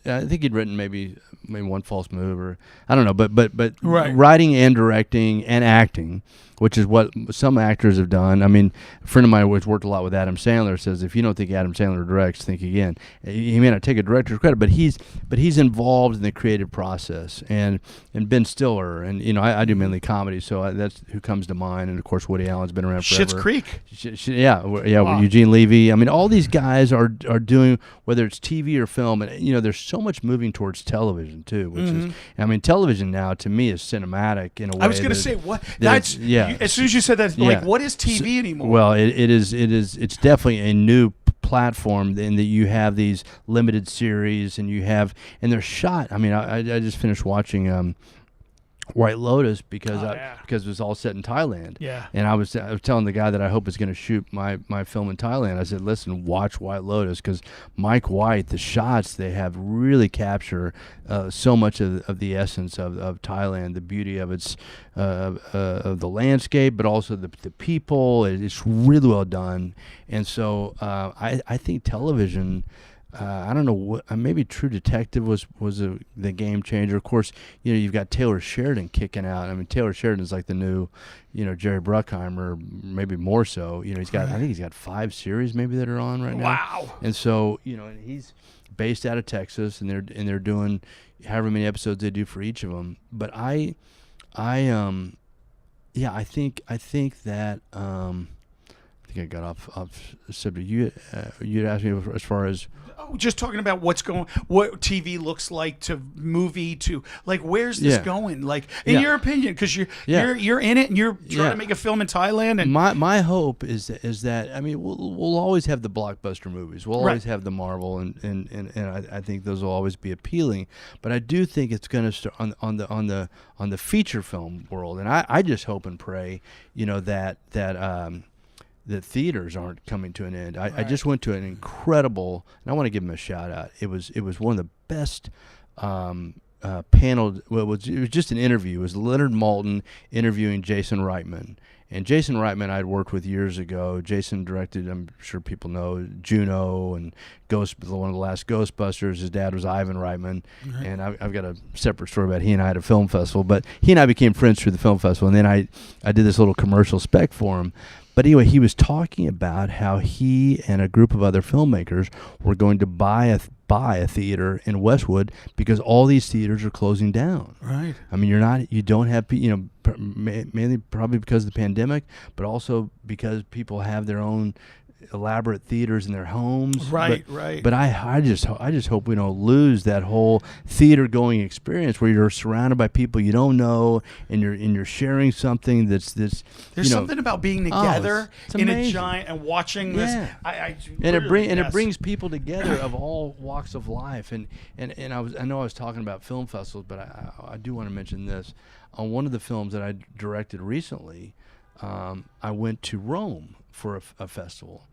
I think he'd written maybe one false move, or I don't know. But writing and directing and acting, which is what some actors have done. I mean, a friend of mine who's worked a lot with Adam Sandler says, if you don't think Adam Sandler directs, think again. He may not take a director's credit, but he's involved in the creative process. And Ben Stiller, and I do mainly comedy, so that's who comes to mind. And of course, Woody Allen's been around forever. Schitt's Creek. Wow. Eugene Levy. I mean, all these guys are doing, whether it's TV or film, and there's so much moving towards television too, which is, I mean, television now to me is cinematic in a way. I was going to say, what? That's as soon as you said that, like, what is TV anymore? Well, it's definitely a new platform in that you have these limited series, and they're shot. I mean, I just finished watching White Lotus because it was all set in Thailand. Yeah. And I was telling the guy that I hope is going to shoot my film in Thailand. I said, listen, watch White Lotus, because Mike White, the shots they have really capture so much of the essence of Thailand, the beauty of its of the landscape, but also the people. It's really well done. And so I think television I don't know what. Maybe True Detective was the game changer. Of course, you've got Taylor Sheridan kicking out. I mean, Taylor Sheridan is like the new, Jerry Bruckheimer, maybe more so. He's got. I think he's got 5 series maybe that are on right now. Wow. And so and he's based out of Texas, and they're doing however many episodes they do for each of them. But I think that. I think I got off subject. You'd asked me as far as just talking about what TV looks like to movie to like where's this going? Like in your opinion, because you're in it and you're trying to make a film in Thailand. And my hope is that I mean we'll always have the blockbuster movies. We'll always have the Marvel and I think those will always be appealing. But I do think it's going to start on the feature film world, and I just hope and pray that theaters aren't coming to an end. I just went to an incredible, and I want to give them a shout out. It was one of the best panel. Well, it was just an interview. It was Leonard Maltin interviewing Jason Reitman. And Jason Reitman I'd worked with years ago. Jason directed, I'm sure people know, Juno and one of the last Ghostbusters. His dad was Ivan Reitman. Right. And I've got a separate story about he and I at a film festival. But he and I became friends through the film festival. And then I did this little commercial spec for him. But anyway, he was talking about how he and a group of other filmmakers were going to buy a theater in Westwood because all these theaters are closing down. Right. I mean, you don't have, mainly probably because of the pandemic, but also because people have their own elaborate theaters in their homes. Right. But I just hope we don't lose that whole theater going experience where you're surrounded by people you don't know and you're sharing something that's this. There's something about being together in a giant and watching this. It brings people together of all walks of life. And I know I was talking about film festivals, but I do want to mention this. On one of the films that I directed recently, I went to Rome for a festival,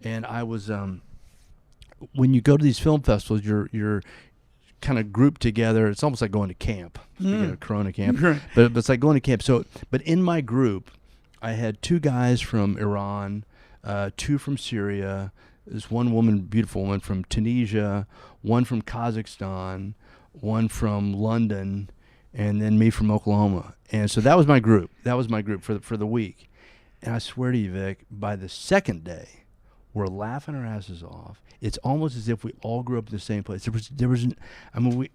and I was when you go to these film festivals, you're kind of grouped together. It's almost like going to camp, Corona camp, but it's like going to camp. So, but in my group, I had 2 guys from Iran, 2 from Syria. There's one woman, beautiful woman from Tunisia, one from Kazakhstan, one from London, and then me from Oklahoma. And so that was my group. For the week. And I swear to you, Vic, by the second day, we're laughing our asses off. It's almost as if we all grew up in the same place. There was, I mean,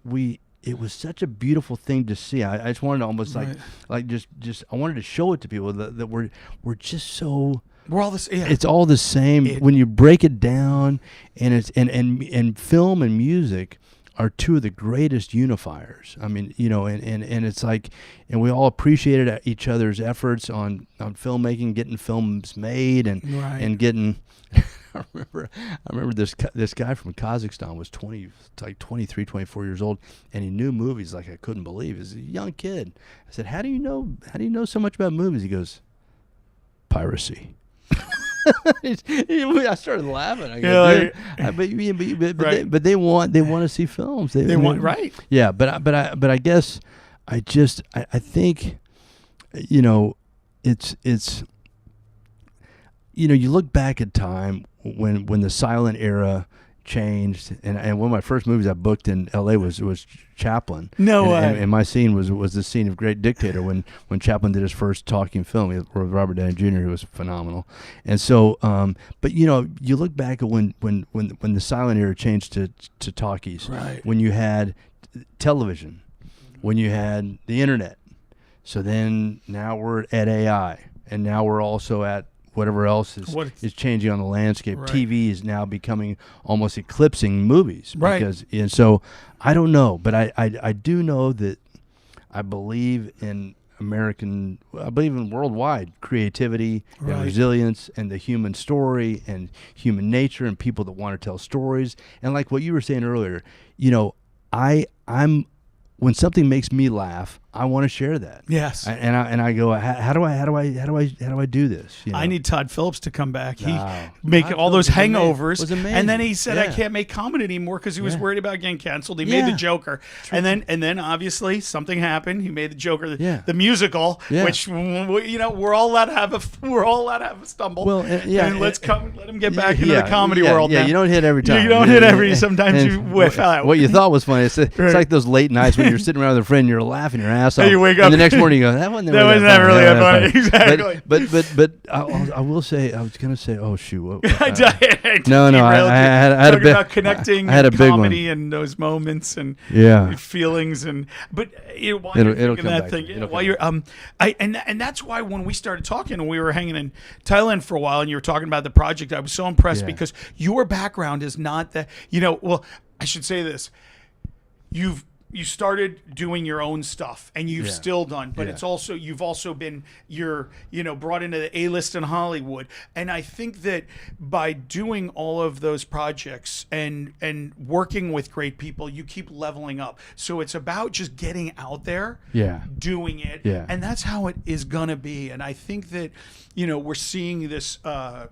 it was such a beautiful thing to see. I just wanted to almost just I wanted to show it to people that we're just so. We're all this. Yeah. It's all the same when you break it down, and it's and film and music are 2 of the greatest unifiers. I mean, and it's like, and we all appreciated each other's efforts on filmmaking, getting films made, and getting. I remember this guy from Kazakhstan was 23, 24 years old, and he knew movies like I couldn't believe. He was a young kid. I said, "How do you know so much about movies?" He goes, "Piracy." I started laughing. I go, but they want to see films. They want right. Yeah, but I guess I think it's you look back at time when the silent era changed, and one of my first movies I booked in L.A. was Chaplin. No way. And my scene was the scene of Great Dictator when Chaplin did his first talking film with Robert Downey Jr., who was phenomenal. And so, but you look back at when the silent era changed to talkies, right? When you had television, when you had the internet. So then now we're at AI, and now we're also at whatever else is changing on the landscape. Right. TV is now becoming almost eclipsing movies. Right. And so I don't know, but I do know that I believe in worldwide creativity and resilience and the human story and human nature and people that want to tell stories. And like what you were saying earlier, I'm when something makes me laugh, I want to share that. Yes. And I go, how do I do this? You know? I need Todd Phillips to come back. He Wow. make Todd all those Phillips hangovers, was amazing. and then he said, "I Yeah. can't make comedy anymore because he was Yeah. worried about getting canceled." He Yeah. made the Joker, and then obviously something happened. He made the Joker, Yeah. the musical, Yeah. which we're all allowed to have a stumble. Well, and let him get back into the comedy world. Yeah, now. you don't hit every time. You don't hit every. Sometimes you whiff out. What you thought was funny. It's like those late nights when you're sitting around with a friend, you're laughing your ass off, And you wake up, and the next morning you go, that wasn't that really that funny. funny. Exactly. But I will say, I was gonna say, oh shoot, what, No, I had a talking big, about connecting I had a big comedy and those moments and Yeah. feelings but while It'll you're thinking come that back thing, to me. while you're and that's why when we started talking and we were hanging in Thailand for a while and you were talking about the project, I was so impressed Yeah. because your background is not that well, I should say this. You started doing your own stuff and you've Yeah. still done, but Yeah. it's also, you've also been, brought into the A-list in Hollywood. And I think that by doing all of those projects and working with great people, you keep leveling up. So it's about just getting out there, Yeah. doing it. Yeah. And that's how it is going to be. And I think that, we're seeing this,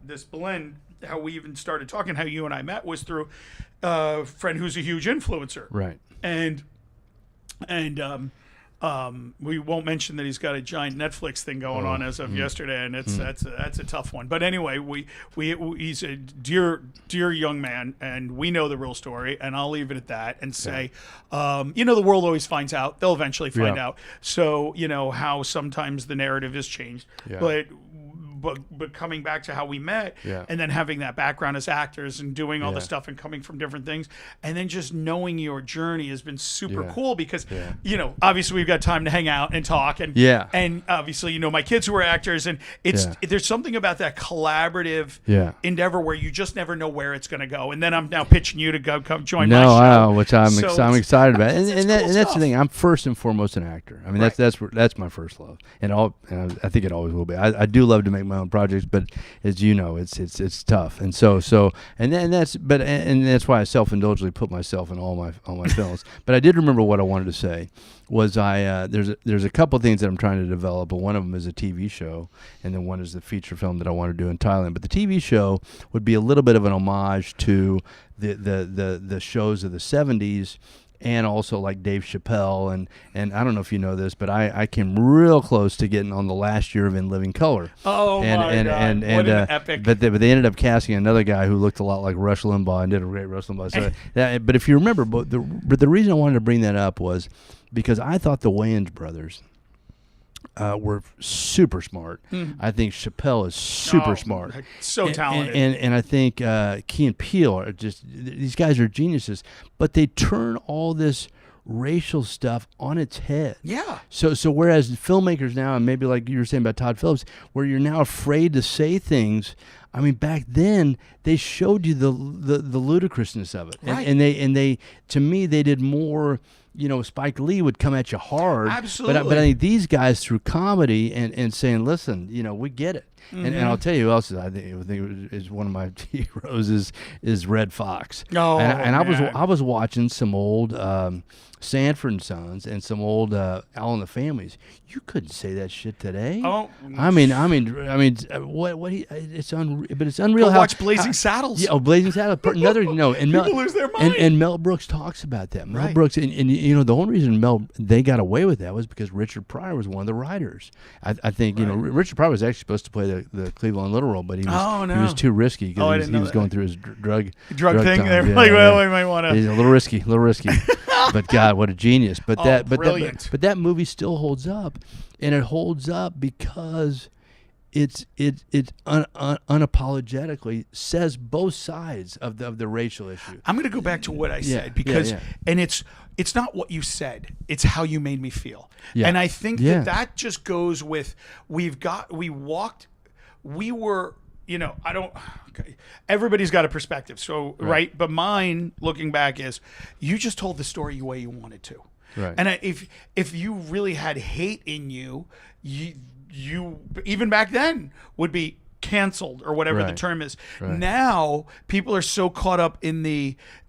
this blend. How we even started talking, how you and I met was through a friend who's a huge influencer. Right. And we won't mention that he's got a giant Netflix thing going on as of yesterday, and that's a tough one. But anyway, he's a dear young man, and we know the real story. And I'll leave it at that and say, the world always finds out. They'll eventually find out. So how sometimes the narrative is changed, but coming back to how we met and then having that background as actors and doing all the stuff and coming from different things and then just knowing your journey has been super cool because, obviously we've got time to hang out and talk and obviously, my kids who are actors and there's something about that collaborative endeavor where you just never know where it's going to go. And then I'm now pitching you to come join my show. Which I'm excited about. It's And cool that's stuff. the thing. I'm first and foremost an actor. I mean, that's my first love. And I think it always will be. I do love to make my own projects, but as you know, it's tough, and that's why I self-indulgently put myself in all my films. But I did remember what I wanted to say was there's a couple things that I'm trying to develop, but one of them is a TV show, and then one is the feature film that I want to do in Thailand. But the TV show would be a little bit of an homage to the shows of the 70s. And also like Dave Chappelle and I don't know if you know this, but I came real close to getting on the last year of In Living Color. Oh my God! What an epic! But they ended up casting another guy who looked a lot like Rush Limbaugh and did a great Rush Limbaugh. So but if you remember, but the reason I wanted to bring that up was because I thought the Wayans brothers were super smart. I think Chappelle is super smart, so talented, and I think Key and Peele are just, these guys are geniuses. But they turn all this racial stuff on its head. Yeah. So whereas filmmakers now, and maybe like you were saying about Todd Phillips, where you're now afraid to say things. I mean, back then they showed you the ludicrousness of it, right. and they to me they did more. Spike Lee would come at you hard. Absolutely. But I think these guys through comedy and saying, listen, we get it. And I'll tell you who else I think is one of my heroes is Red Fox. Oh, and man. I was watching some old Sanford and Sons and some old All in the Families. You couldn't say that shit today. Oh, I mean, what it's but it's unreal. Go watch Blazing Saddles. Yeah, Blazing Saddles. Another and People lose their mind. And Mel Brooks talks about that. Mel Brooks, and the only reason they got away with that was because Richard Pryor was one of the writers. I think Richard Pryor was actually supposed to play the Cleveland Little role, but he was too risky because he was going through his drug thing. time. They're like, well, we might want to. He's a little risky. But God, what a genius! But brilliant. But that movie still holds up, and it holds up because it's unapologetically says both sides of the racial issue. I'm going to go back to what I said because, and it's not what you said; it's how you made me feel. Yeah. And I think that just goes with everybody's got a perspective. So, right. But mine, looking back, is you just told the story the way you wanted to. Right. And if you really had hate in you, you even back then would be, canceled or whatever the Right. term is. Right. Now people are so caught up in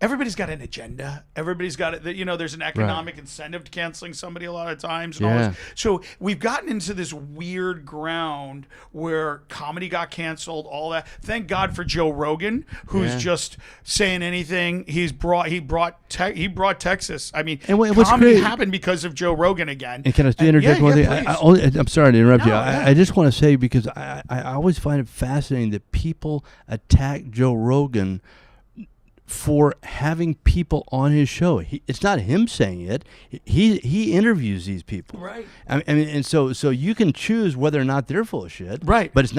everybody's got an agenda. Everybody's got it. There's an economic incentive to canceling somebody a lot of times. And all Yeah. this. So we've gotten into this weird ground where comedy got canceled, all that. Thank God for Joe Rogan, who's just saying anything. He brought Texas. I mean, And what's comedy great- happened because of Joe Rogan again. And can I interject one thing? please. I'm sorry to interrupt you. No, yeah. I just want to say, because I always find it fascinating that people attack Joe Rogan for having people on his show. It's not him saying it. He interviews these people. Right. I mean, and so you can choose whether or not they're full of shit. Right. But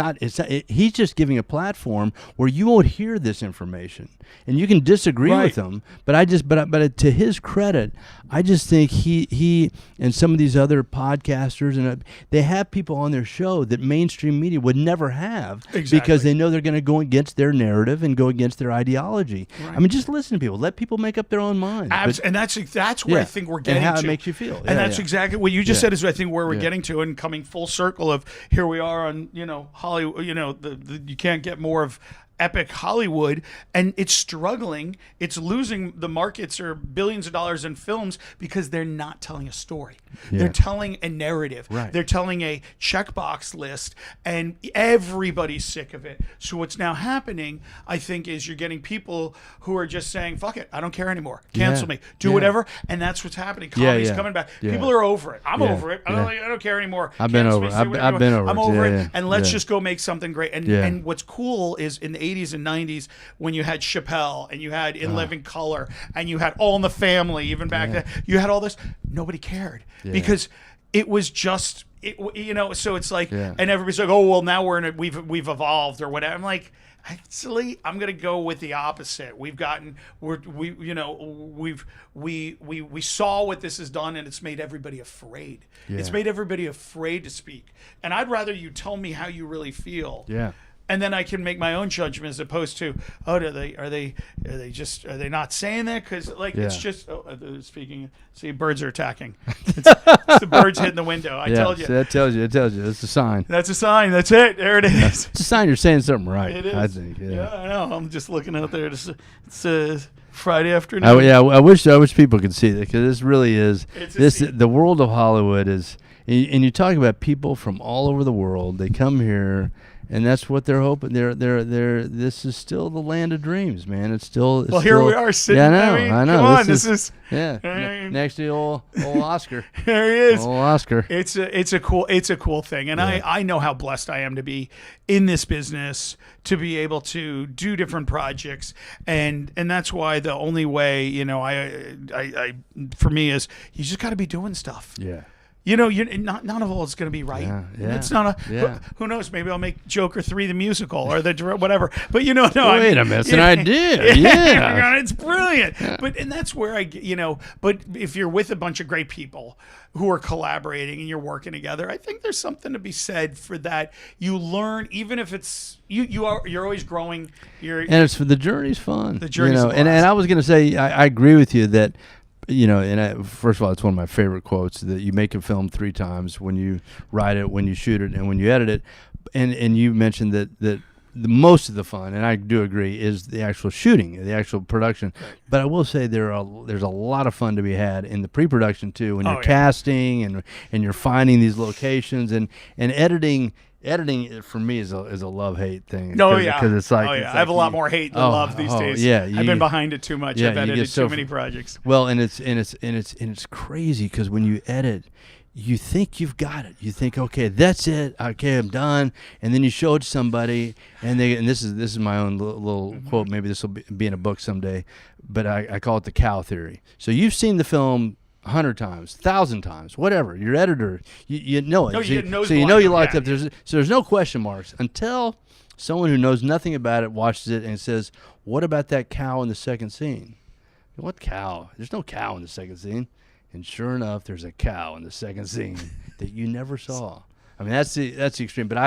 he's just giving a platform where you won't hear this information, and you can disagree with him. But to his credit, I just think he and some of these other podcasters, and they have people on their show that mainstream media would never have, because they know they're going to go against their narrative and go against their ideology. Right. I mean, just listen to people. Let people make up their own minds. And that's where I think we're getting and how to. it makes you feel. And that's exactly what you just said is I think where we're getting to, and coming full circle of here we are on, Hollywood, you can't get more of epic Hollywood, and it's struggling. It's losing. The markets are billions of dollars in films because they're not telling a story. Yeah. They're telling a narrative. Right. They're telling a checkbox list, and everybody's sick of it. So what's now happening, I think, is you're getting people who are just saying, fuck it, I don't care anymore. Cancel me. Do whatever. And that's what's happening. Comedy's coming back. Yeah. People are over it. I'm over it. I don't care anymore. I've been over it. I'm over it. Yeah. And let's just go make something great. And what's cool is in the 80s and 90s, when you had Chappelle and you had In Living Color and you had All in the Family, even back then, you had all this, nobody cared because it was just so it's like, and everybody's like, oh well, now we've evolved or whatever. I'm like, actually, I'm gonna go with the opposite. We saw what this has done, and it's made everybody afraid. It's made everybody afraid to speak, and I'd rather you tell me how you really feel. Yeah. And then I can make my own judgment as opposed to, are they not saying that? Because it's just, speaking, see, birds are attacking. It's the birds hitting the window. I told you. So that tells you. It's a sign. That's a sign. That's it. There it is. It's a sign you're saying something right. It is. I think. Yeah. I know. I'm just looking out there. It's Friday afternoon. I wish people could see that, because this really is the world of Hollywood is, and you talk about people from all over the world. They come here. And that's what they're hoping. This is still the land of dreams, man. Here we are sitting. Yeah, I know. Come on, this is next to old Oscar. There he is. Old Oscar. It's a cool thing, and I know how blessed I am to be in this business, to be able to do different projects, and that's why the only way, I for me is you just got to be doing stuff. Yeah. None of all is going to be right. Yeah. It's not who knows? Maybe I'll make Joker 3 the musical or the whatever. But no. Wait a minute, it's an idea. Yeah. It's brilliant. Yeah. But that's where But if you're with a bunch of great people who are collaborating and you're working together, I think there's something to be said for that. You learn, even if it's you're always growing. And it's for the journey's fun. The journey's and I was going to say I agree with you that. First of all, it's one of my favorite quotes, that you make a film 3 times: when you write it, when you shoot it, and when you edit it. And you mentioned that the most of the fun, and I do agree, is the actual shooting, the actual production. But I will say there's a lot of fun to be had in the pre-production too, when you're casting and you're finding these locations, and editing. Editing for me is a love-hate thing. Because it's like, I have a lot more hate than love these days. Yeah, I've been behind it too much. I've edited too many projects. Well, and it's crazy, because when you edit, you think you've got it. You think, okay, that's it. Okay, I'm done. And then you show it to somebody, and this is my own little quote. Maybe this will be in a book someday, but I call it the cow theory. So you've seen the film 100 times, 1,000 times, whatever. Your editor, you know it. No, so you know you liked it. There's no question marks until someone who knows nothing about it watches it and says, "What about that cow in the second scene?" What cow? There's no cow in the second scene. And sure enough, there's a cow in the second scene that you never saw. I mean, that's the extreme. But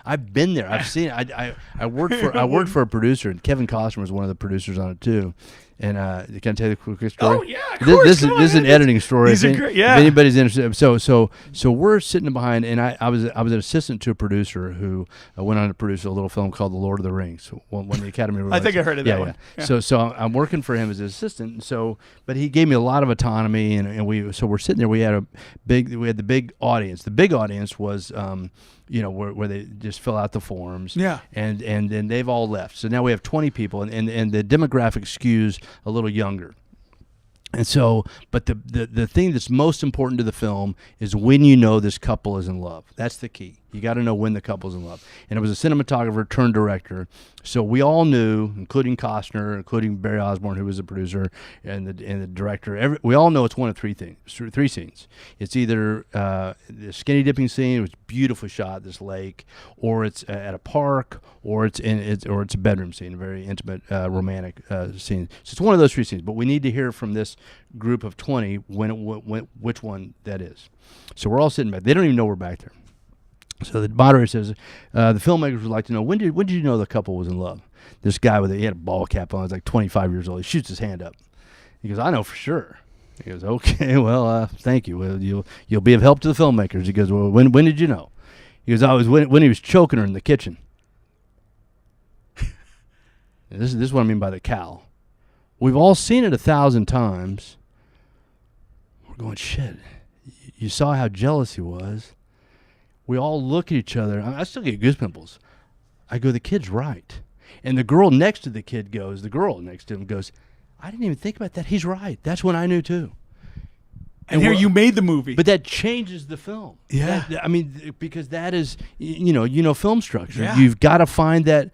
I've been there. I've seen it. I worked for a producer, and Kevin Costner was one of the producers on it too. And can I tell you a quick story? Oh yeah, of course. This is an editing story. These are great. Yeah. If anybody's interested, so we're sitting behind, and I was an assistant to a producer who went on to produce a little film called The Lord of the Rings. When the Academy Awards. I think I heard of that one. Yeah. So I'm working for him as an assistant. But he gave me a lot of autonomy, and we're sitting there. We had the big audience. The big audience was where they just fill out the forms. Yeah. And then they've all left. So now we have 20 people, and the demographic skews a little younger. And so, but the thing that's most important to the film is when you know this couple is in love. That's the key. You got to know when the couple's in love. And it was a cinematographer turned director. So we all knew, including Costner, including Barry Osborne, who was the producer, and the director. We all know it's one of three scenes. It's either the skinny dipping scene, which is beautiful shot, this lake, or it's at a park, or it's a bedroom scene, a very intimate, romantic scene. So it's one of those three scenes. But we need to hear from this group of 20 which one that is. So we're all sitting back. They don't even know we're back there. So the moderator says, the filmmakers would like to know, when did you know the couple was in love? This guy he had a ball cap on, he's like 25 years old. He shoots his hand up. He goes, I know for sure. He goes, okay, well, thank you. Well, you'll be of help to the filmmakers. He goes, well, when did you know? He goes, when he was choking her in the kitchen. This is what I mean by the cow. We've all seen it 1,000 times. We're going, shit. You saw how jealous he was. We all look at each other. I still get goosebumps. I go, the kid's right. And the girl next to him goes, I didn't even think about that. He's right. That's when I knew too. And here you made the movie. But that changes the film. Yeah. Because that is, film structure. Yeah. You've got to find that.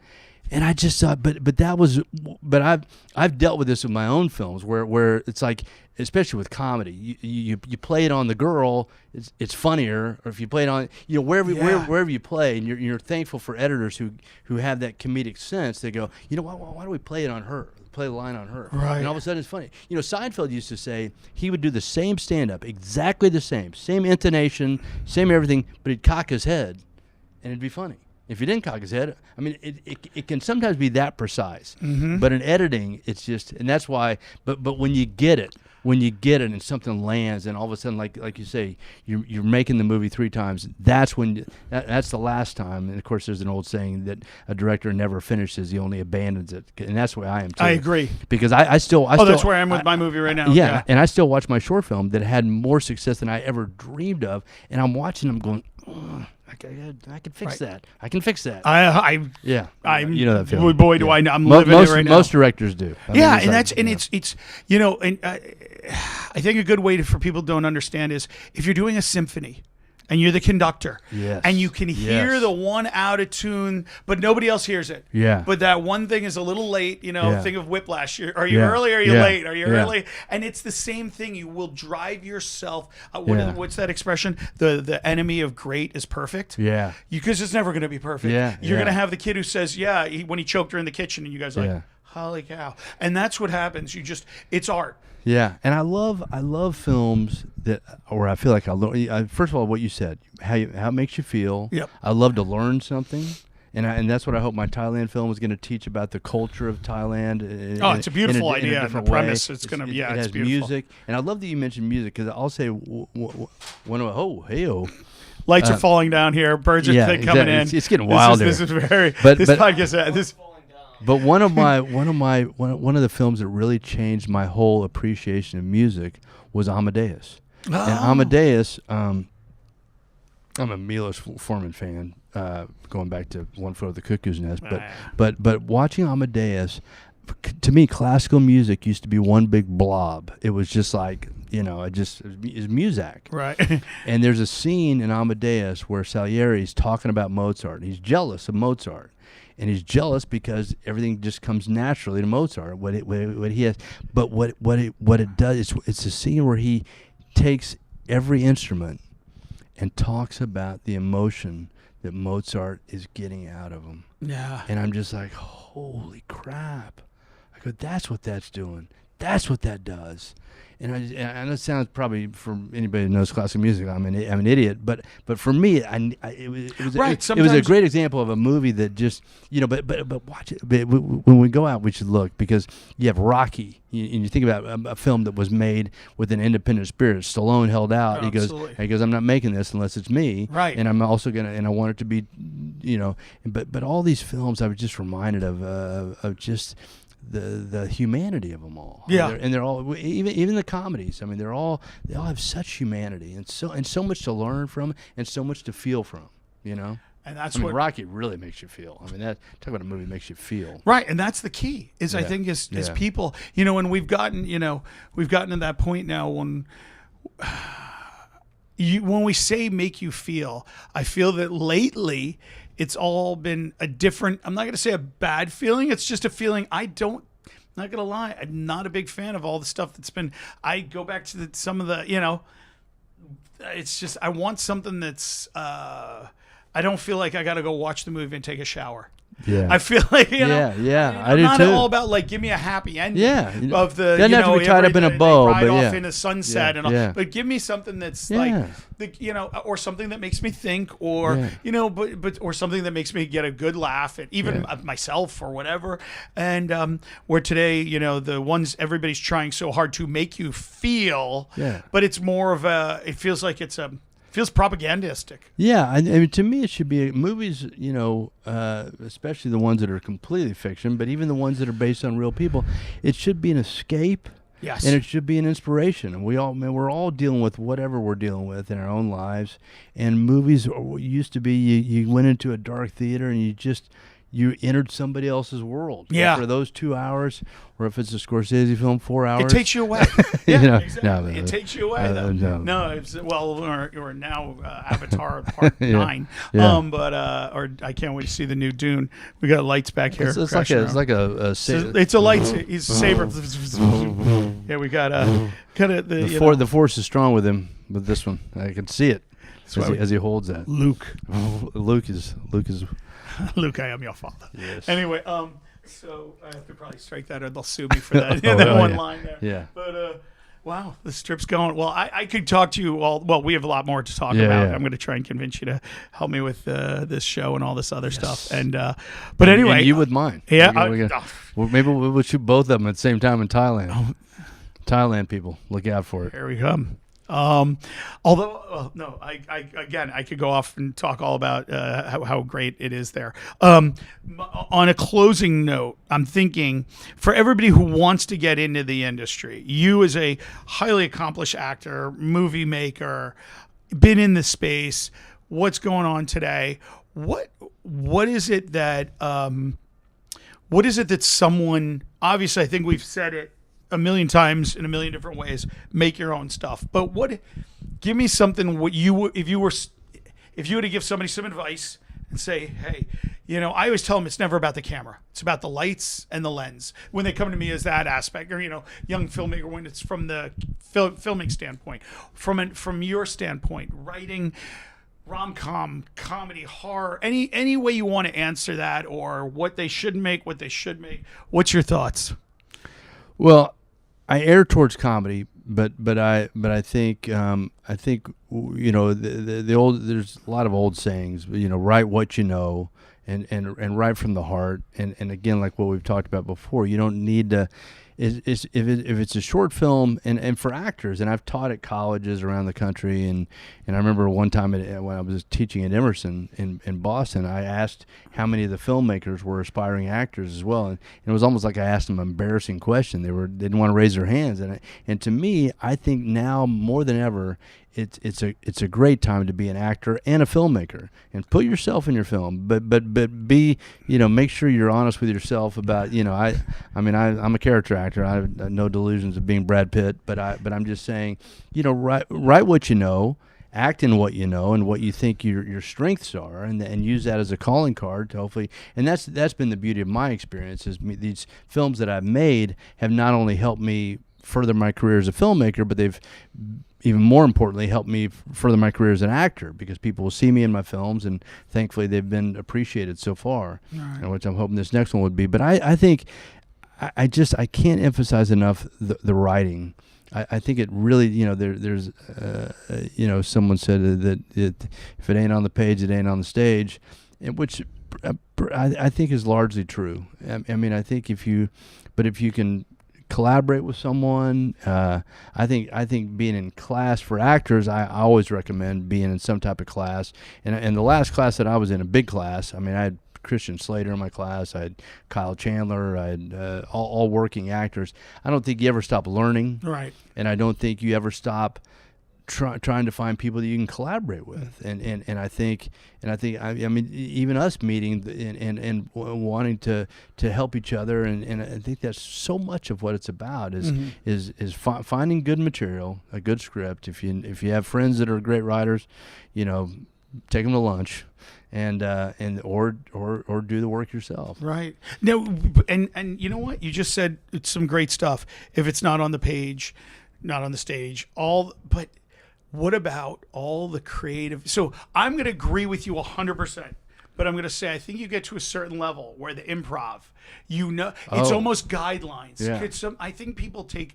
And I just thought, but I've dealt with this in my own films where it's like, especially with comedy, you play it on the girl, it's funnier. Or if you play it on, wherever you play, and you're thankful for editors who have that comedic sense. They go, why do we play it on her? Play the line on her, right? And all of a sudden it's funny. Seinfeld used to say he would do the same stand-up, exactly the same intonation, same everything, but he'd cock his head, and it'd be funny. If he didn't cock his head, it can sometimes be that precise. Mm-hmm. But in editing, it's just, and that's why. But when you get it, and something lands, and all of a sudden, like you say, you're making the movie 3 times. That's when that's the last time. And of course, there's an old saying that a director never finishes; he only abandons it. And that's where I am too. I agree, because I still. That's where I am with my movie right now. Yeah, and I still watch my short film that had more success than I ever dreamed of, and I'm watching them going, I can fix that. I can fix that. I'm that feeling. Boy, do I know. I'm living it right now. Most directors do. It's I think a good way for people to don't understand is if you're doing a symphony and you're the conductor, and you can hear the one out of tune, but nobody else hears it. Yeah. But that one thing is a little late. Think of Whiplash. Are you early? Or are you late? Are you early? And it's the same thing. You will drive yourself. What's that expression? The enemy of great is perfect. Yeah. Because it's never going to be perfect. Yeah. You're going to have the kid who says, when he choked her in the kitchen, and you guys are like, holy cow. And that's what happens. It's art. Yeah, and I love films where I feel like I learn. First of all, what you said, how it makes you feel. Yep. I love to learn something, and that's what I hope my Thailand film is going to teach about the culture of Thailand. It's a beautiful idea. The premise, it's going to it has beautiful. Music, and I love that you mentioned music because I'll say lights are falling down here. Birds are coming in. It's getting wild. This is very. But podcast. But one of the films that really changed my whole appreciation of music was Amadeus. Oh. And Amadeus, I'm a Milos Forman fan, going back to One Foot of the Cuckoo's Nest. But watching Amadeus, to me, classical music used to be one big blob. It was just like, it's Muzak. Right. And there's a scene in Amadeus where Salieri's talking about Mozart, and he's jealous of Mozart. And he's jealous because everything just comes naturally to Mozart. What he has, but what it does, it's a scene where he takes every instrument and talks about the emotion that Mozart is getting out of him. Yeah. And I'm just like, holy crap! I go, that's what that's doing. That's what that does. And it sounds probably, for anybody who knows classical music, I'm an idiot. But for me, it was a great example of a movie that just, but watch it. But when we go out, we should look, because you have Rocky, and you think about a film that was made with an independent spirit. Stallone held out. He goes, I'm not making this unless it's me. Right. And I'm also and I want it to be, But all these films, I was just reminded of just the humanity of them all. Yeah. And they're all, even the comedies, I mean, they all have such humanity, and so much to learn from, and so much to feel from, And that's what Rocky really makes you feel. I mean, talk about a movie that makes you feel. Right, and that's the key. I think is people, and we've gotten to that point now when we say make you feel, I feel that lately it's all been a different, I'm not going to say a bad feeling. It's just a feeling I'm not going to lie. I'm not a big fan of all the stuff that's been, I go back to some of the, it's just, I want something that's, I don't feel like I got to go watch the movie and take a shower. Yeah, I feel like I do too. I'm not all about like give me a happy ending. Yeah, of the doesn't have to be tied up in a bow, ride but off in a sunset and all. Yeah. But give me something that's like or something that makes me think, or but or something that makes me get a good laugh at even myself or whatever. And where today, the ones everybody's trying so hard to make you feel, but it's more of it feels like feels propagandistic. Yeah, I mean, to me, it should be movies, especially the ones that are completely fiction, but even the ones that are based on real people, it should be an escape. Yes. And it should be an inspiration. And we're all dealing with whatever we're dealing with in our own lives. And movies used to be, you went into a dark theater and you entered somebody else's world. Yeah. For those 2 hours, or if it's a Scorsese film, 4 hours. It takes you away. Yeah, exactly. No, it takes you away, though. We're now Avatar Part 9. Yeah. Or I can't wait to see the new Dune. We got lights back here. It's like a it's a lightsaber. Yeah, we got the force is strong with him with this one. I can see it as he holds that. Luke, Luke, I am your father. Yes. Anyway, so I have to probably strike that, or they'll sue me for that. That one line there. Yeah. But wow, the strip's going. Well, I could talk to you all. Well, we have a lot more to talk about. Yeah. I'm going to try and convince you to help me with this show and all this other stuff. And but anyway, and you with mine. Yeah. Well, maybe we'll shoot both of them at the same time in Thailand. Thailand people, look out for it. Here we come. Although no, I could go off and talk all about how great it is there. On a closing note, I'm thinking for everybody who wants to get into the industry, you as a highly accomplished actor, movie maker, been in the space, what's going on today? What is it that someone, obviously I think we've said it a million times in a million different ways, make your own stuff. But give me something, if you were to give somebody some advice and say, hey, I always tell them it's never about the camera. It's about the lights and the lens. When they come to me as that aspect, or, young filmmaker, when it's from the filming standpoint, from your standpoint, writing, rom-com, comedy, horror, any way you want to answer that, or what they shouldn't make, what they should make. What's your thoughts? Well, I err towards comedy, but I think the old, there's a lot of old sayings, write what you know, and write from the heart, and again, like what we've talked about before, you don't need to. If it's a short film, and for actors, and I've taught at colleges around the country, and I remember one time when I was teaching at Emerson in Boston, I asked how many of the filmmakers were aspiring actors as well, and it was almost like I asked them an embarrassing question. They didn't want to raise their hands, and to me, I think now more than ever, it's a great time to be an actor and a filmmaker, and put yourself in your film, but be, make sure you're honest with yourself about, I'm a character actor. I have no delusions of being Brad Pitt, but I'm just saying, write what you know, act in what you know and what you think your strengths are, and use that as a calling card to hopefully, and that's been the beauty of my experience, is these films that I've made have not only helped me further my career as a filmmaker, but they've even more importantly helped me further my career as an actor, because people will see me in my films, and thankfully they've been appreciated so far, right. And which I'm hoping this next one would be. But I think I can't emphasize enough the writing. I think it really, there's, someone said that if it ain't on the page, it ain't on the stage, which I think is largely true. I mean, I think if you can collaborate with someone, I think being in class for actors, I always recommend being in some type of class. And the last class that I was in, a big class, I mean, I had Christian Slater in my class, I had Kyle Chandler, I had all working actors. I don't think you ever stop learning, right? And I don't think you ever stop trying to find people that you can collaborate with. And I think I mean, even us meeting and wanting to help each other, and I think that's so much of what it's about is finding good material, a good script. If you have friends that are great writers, take them to lunch. And or do the work yourself. Right. Now, and you know what? You just said it's some great stuff. If it's not on the page, not on the stage, but what about all the creative? So I'm going to agree with you 100%. But I'm going to say I think you get to a certain level where the improv, it's almost guidelines. Yeah. I think people take.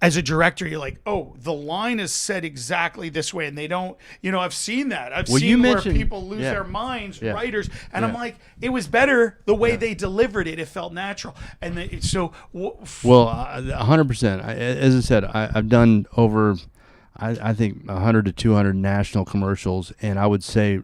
As a director, you're like, oh, the line is said exactly this way, and they don't. I've seen that. I've seen where people lose their minds, writers, and I'm like, it was better the way they delivered it. It felt natural, and well, 100%. As I said, I've done over, I think 100 to 200 national commercials, and I would say,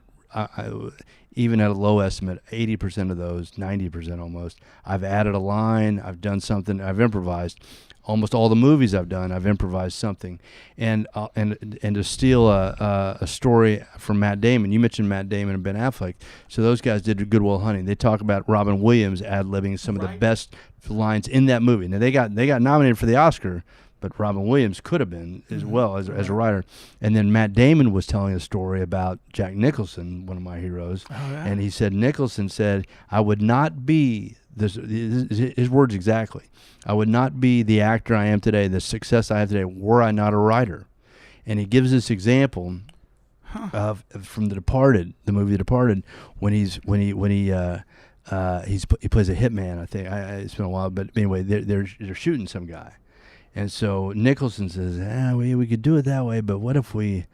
even at a low estimate, 80% of those, 90% almost, I've added a line, I've done something, I've improvised. Almost all the movies I've done, I've improvised something, and to steal a story from Matt Damon. You mentioned Matt Damon and Ben Affleck, so those guys did Good Will Hunting. They talk about Robin Williams ad-libbing some of the best lines in that movie. Now they got nominated for the Oscar, but Robin Williams could have been as well as a writer. And then Matt Damon was telling a story about Jack Nicholson, one of my heroes, and he said Nicholson said, "I would not be." His words exactly. I would not be the actor I am today, the success I have today, were I not a writer. And he gives this example from The Departed, the movie The Departed, when he plays a hitman. I think it's been a while, but anyway, they're shooting some guy, and so Nicholson says, we could do it that way, but what if we?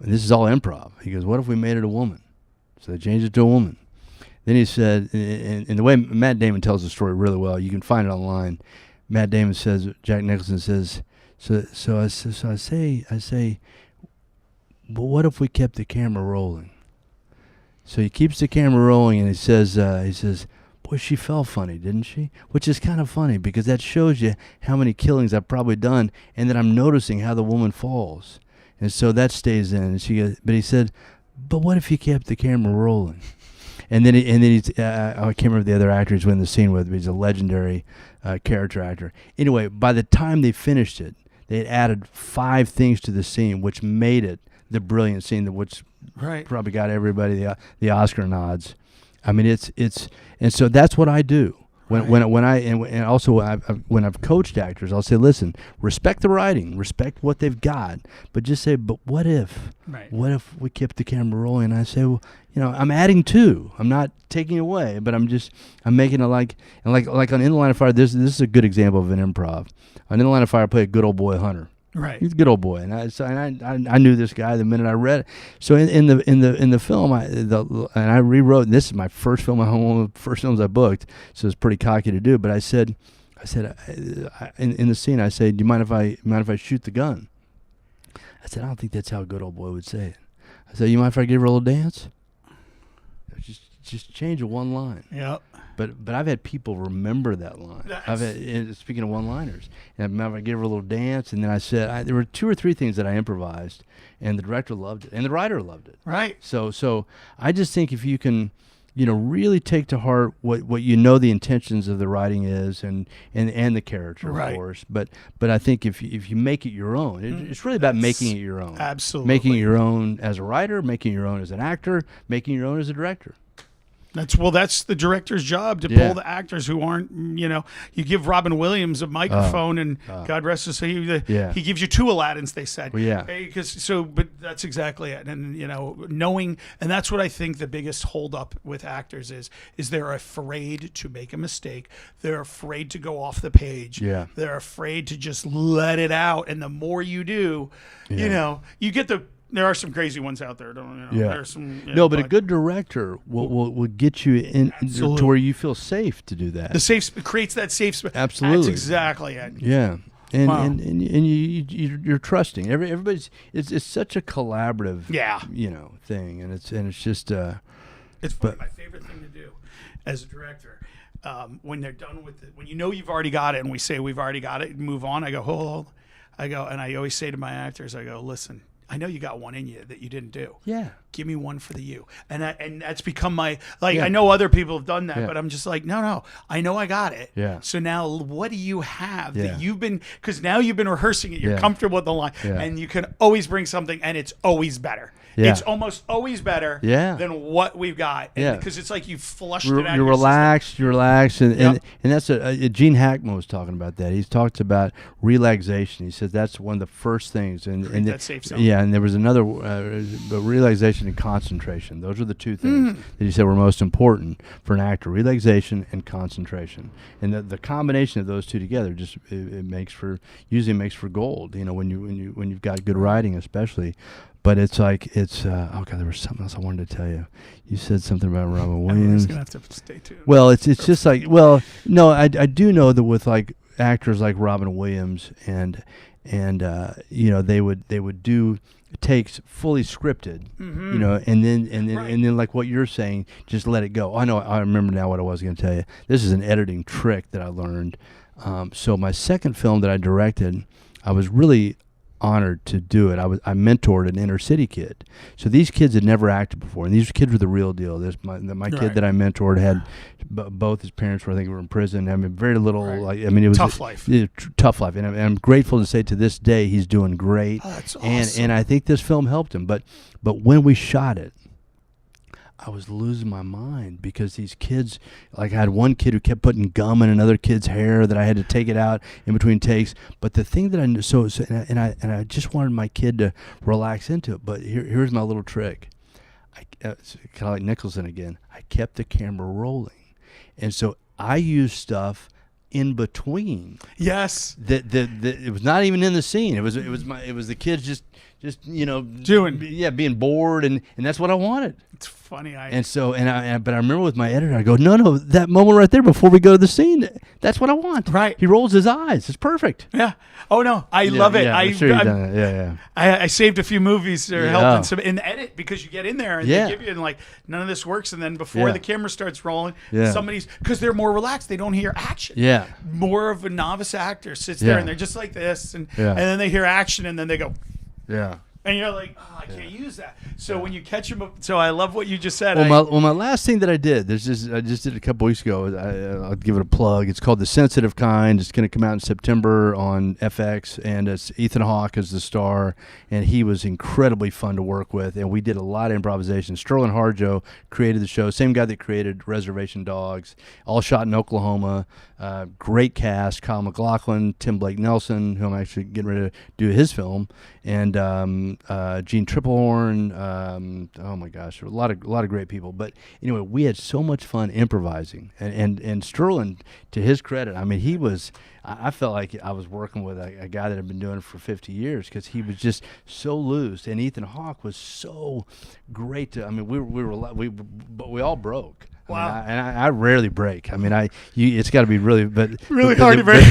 And this is all improv. He goes, what if we made it a woman? So they changed it to a woman. Then he said, in the way Matt Damon tells the story really well, you can find it online. Matt Damon says, Jack Nicholson says, so I say, but what if we kept the camera rolling? So he keeps the camera rolling, and he says, boy, she fell funny, didn't she? Which is kind of funny because that shows you how many killings I've probably done, and that I'm noticing how the woman falls, and so that stays in. And she goes, but he said, but what if you kept the camera rolling? And then he's I can't remember the other actor he's in the scene with, but he's a legendary character actor. Anyway, by the time they finished it, they had added 5 things to the scene, which made it the brilliant scene, which probably got everybody the Oscar nods. I mean, it's and so that's what I do. When I've coached actors, I'll say, listen, respect the writing, respect what they've got, but just say, but what if? Right. What if we kept the camera rolling? And I say, well, I'm adding to. I'm not taking away, but I'm making it like on In the Line of Fire. This is a good example of an improv. On In the Line of Fire, I play a good old boy hunter. Right. He's a good old boy, and I knew this guy the minute I read it. So in the film, I rewrote. And this is my first film. One of the first films I booked, so it's pretty cocky to do. But I said, in the scene, I say, do you mind if I shoot the gun? I said, I don't think that's how a good old boy would say it. I said, you mind if I give her a little dance? Just change one line. Yep. But I've had people remember that line. Speaking of one-liners, and I gave her a little dance, and then I said there were 2 or 3 things that I improvised, and the director loved it, and the writer loved it. Right. So I just think if you can, really take to heart what the intentions of the writing is, and the character, of course. But I think if you make it your own, it's really about making it your own. Absolutely. Making it your own as a writer, making it your own as an actor, making it your own as a director. That's the director's job to pull the actors who aren't, you give Robin Williams a microphone and God rest his soul, he gives you 2 Aladdins, they said. Well, yeah. But that's exactly it. And, knowing, and that's what I think the biggest holdup with actors is they're afraid to make a mistake. They're afraid to go off the page. Yeah. They're afraid to just let it out. And the more you do, you get there are some crazy ones out there. There's some, but a good director will get you in to where you feel safe to do that. The creates that safe space. Absolutely, that's exactly it. Yeah, and you're trusting. Everybody's it's such a collaborative thing, and it's just it's funny, my favorite thing to do as a director. When they're done with it, when you've already got it, and we say we've already got it, move on. I go, hold. I go, and I always say to my actors, I go, listen. I know you got one in you that you didn't do. Yeah. Give me one for the you. And that's become my, I know other people have done that, but I'm just like, no, I know I got it. Yeah. So now what do you have that you've been, because now you've been rehearsing it, you're comfortable with the line, and you can always bring something, and it's always better. Yeah. It's almost always better than what we've got. Because it's like you've flushed it out. You're relaxed, and that's Gene Hackman was talking about that. He's talked about relaxation. He said that's one of the first things. And that safe zone. Yeah, and there was another, relaxation and concentration. Those are the 2 things that he said were most important for an actor, relaxation and concentration. And the combination of those 2 together just it makes for gold, when you've got good writing especially. But it's like oh God, there was something else I wanted to tell you. You said something about Robin Williams. Gonna have to stay tuned. Well, it's just like no, I do know that with like actors like Robin Williams and they would do takes fully scripted, and then like what you're saying, just let it go. I remember now what I was going to tell you. This is an editing trick that I learned. So my second film that I directed, I was really honored to do it. I mentored an inner city kid. So these kids had never acted before, and these kids were the real deal. My kid that I mentored had both his parents were in prison. I mean, very little. It was tough life. Tough life, and I'm grateful to say to this day he's doing great. Oh, that's awesome. And I think this film helped him. But when we shot it, I was losing my mind because these kids, like I had one kid who kept putting gum in another kid's hair that I had to take it out in between takes. But the thing that I knew, I just wanted my kid to relax into it. But here's my little trick. It's kind of like Nicholson again. I kept the camera rolling, and so I used stuff in between. Yes. That it was not even in the scene. It was the kids just doing being bored, and that's what I wanted. It's funny. But I remember with my editor, I go, no, that moment right there before we go to the scene, that's what I want. Right. He rolls his eyes. It's perfect. Yeah. Oh no, I love it. I'm sure you've done it. Yeah. I saved a few movies or helping some in the edit because you get in there and they give you none of this works, and then before the camera starts rolling, somebody's because they're more relaxed. They don't hear action. Yeah. More of a novice actor sits there and they're just like this, and then they hear action and then they go. Yeah. And you're like, I can't use that. So when you catch them up, so I love what you just said. My last thing that I did, I just did a couple weeks ago. I'll give it a plug. It's called The Sensitive Kind. It's going to come out in September on FX, and it's Ethan Hawke as the star, and he was incredibly fun to work with, and we did a lot of improvisation. Sterling Harjo created the show, same guy that created Reservation Dogs, all shot in Oklahoma. Great cast: Kyle MacLachlan, Tim Blake Nelson, who I'm actually getting ready to do his film, and Gene Triplehorn. Oh my gosh, a lot of great people. But anyway, we had so much fun improvising, and Sterling, to his credit, I mean, he was. I felt like I was working with a guy that had been doing it for 50 years because he was just so loose, and Ethan Hawke was so great. We all broke. Wow. I rarely break. I mean, it's got to be really hard to break.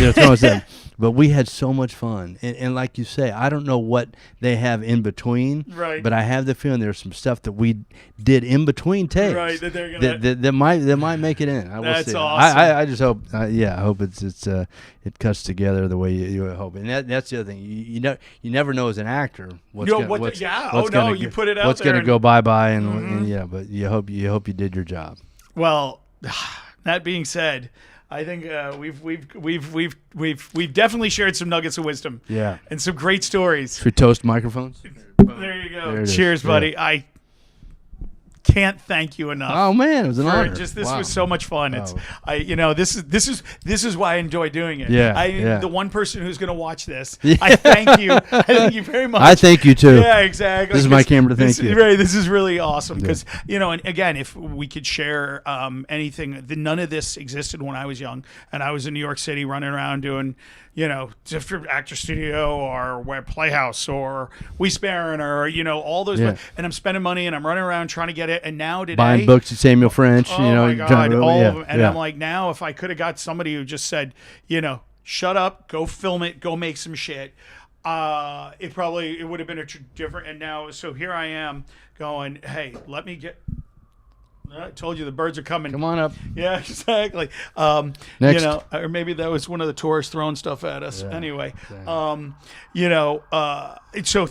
But we had so much fun, and like you say, I don't know what they have in between, right? But I have the feeling there's some stuff that we did in between takes, right? That they're gonna that might make it in. That's see. Awesome. I just hope, I hope it cuts together the way you hope, and that's the other thing. You never know as an actor what's you put it out what's going to go bye, and but you hope you did your job. Well, that being said, I think we've definitely shared some nuggets of wisdom. Yeah. And some great stories. Should we toast microphones? There you go. Cheers, buddy. I can't thank you enough. Oh man, it was an honor. This Wow. was so much fun. It's this is why I enjoy doing it. Yeah. The one person who's going to watch this, I thank you. I thank you very much. I thank you too. Yeah, exactly. This is my camera to thank you. Right, this is really awesome because and again, if we could share anything, none of this existed when I was young, and I was in New York City running around doing different actor studio or web playhouse or We Sparin or all those, and I'm spending money and I'm running around trying to get it, and now today buying books at Samuel French. Oh my God, all of them, and I'm like, now if I could have got somebody who just said, shut up, go film it, go make some shit. It would have been a different. And now, so here I am going, hey, let me get. I told you the birds are coming. Come on up. Yeah, exactly. Next. Or maybe that was one of the tourists throwing stuff at us. Yeah, anyway, so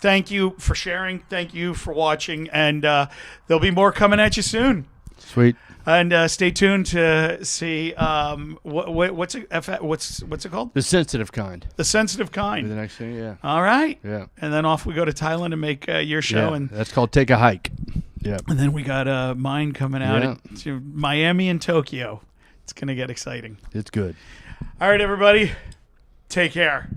thank you for sharing. Thank you for watching, and there'll be more coming at you soon. Sweet. And stay tuned to see what's it called? The sensitive kind. The sensitive kind. The next thing, yeah. All right. Yeah. And then off we go to Thailand and make your show, Yeah, and that's called Take a Hike. Yeah. and then we got mine coming out to Miami and Tokyo. It's gonna get exciting. It's good. All right, everybody, take care.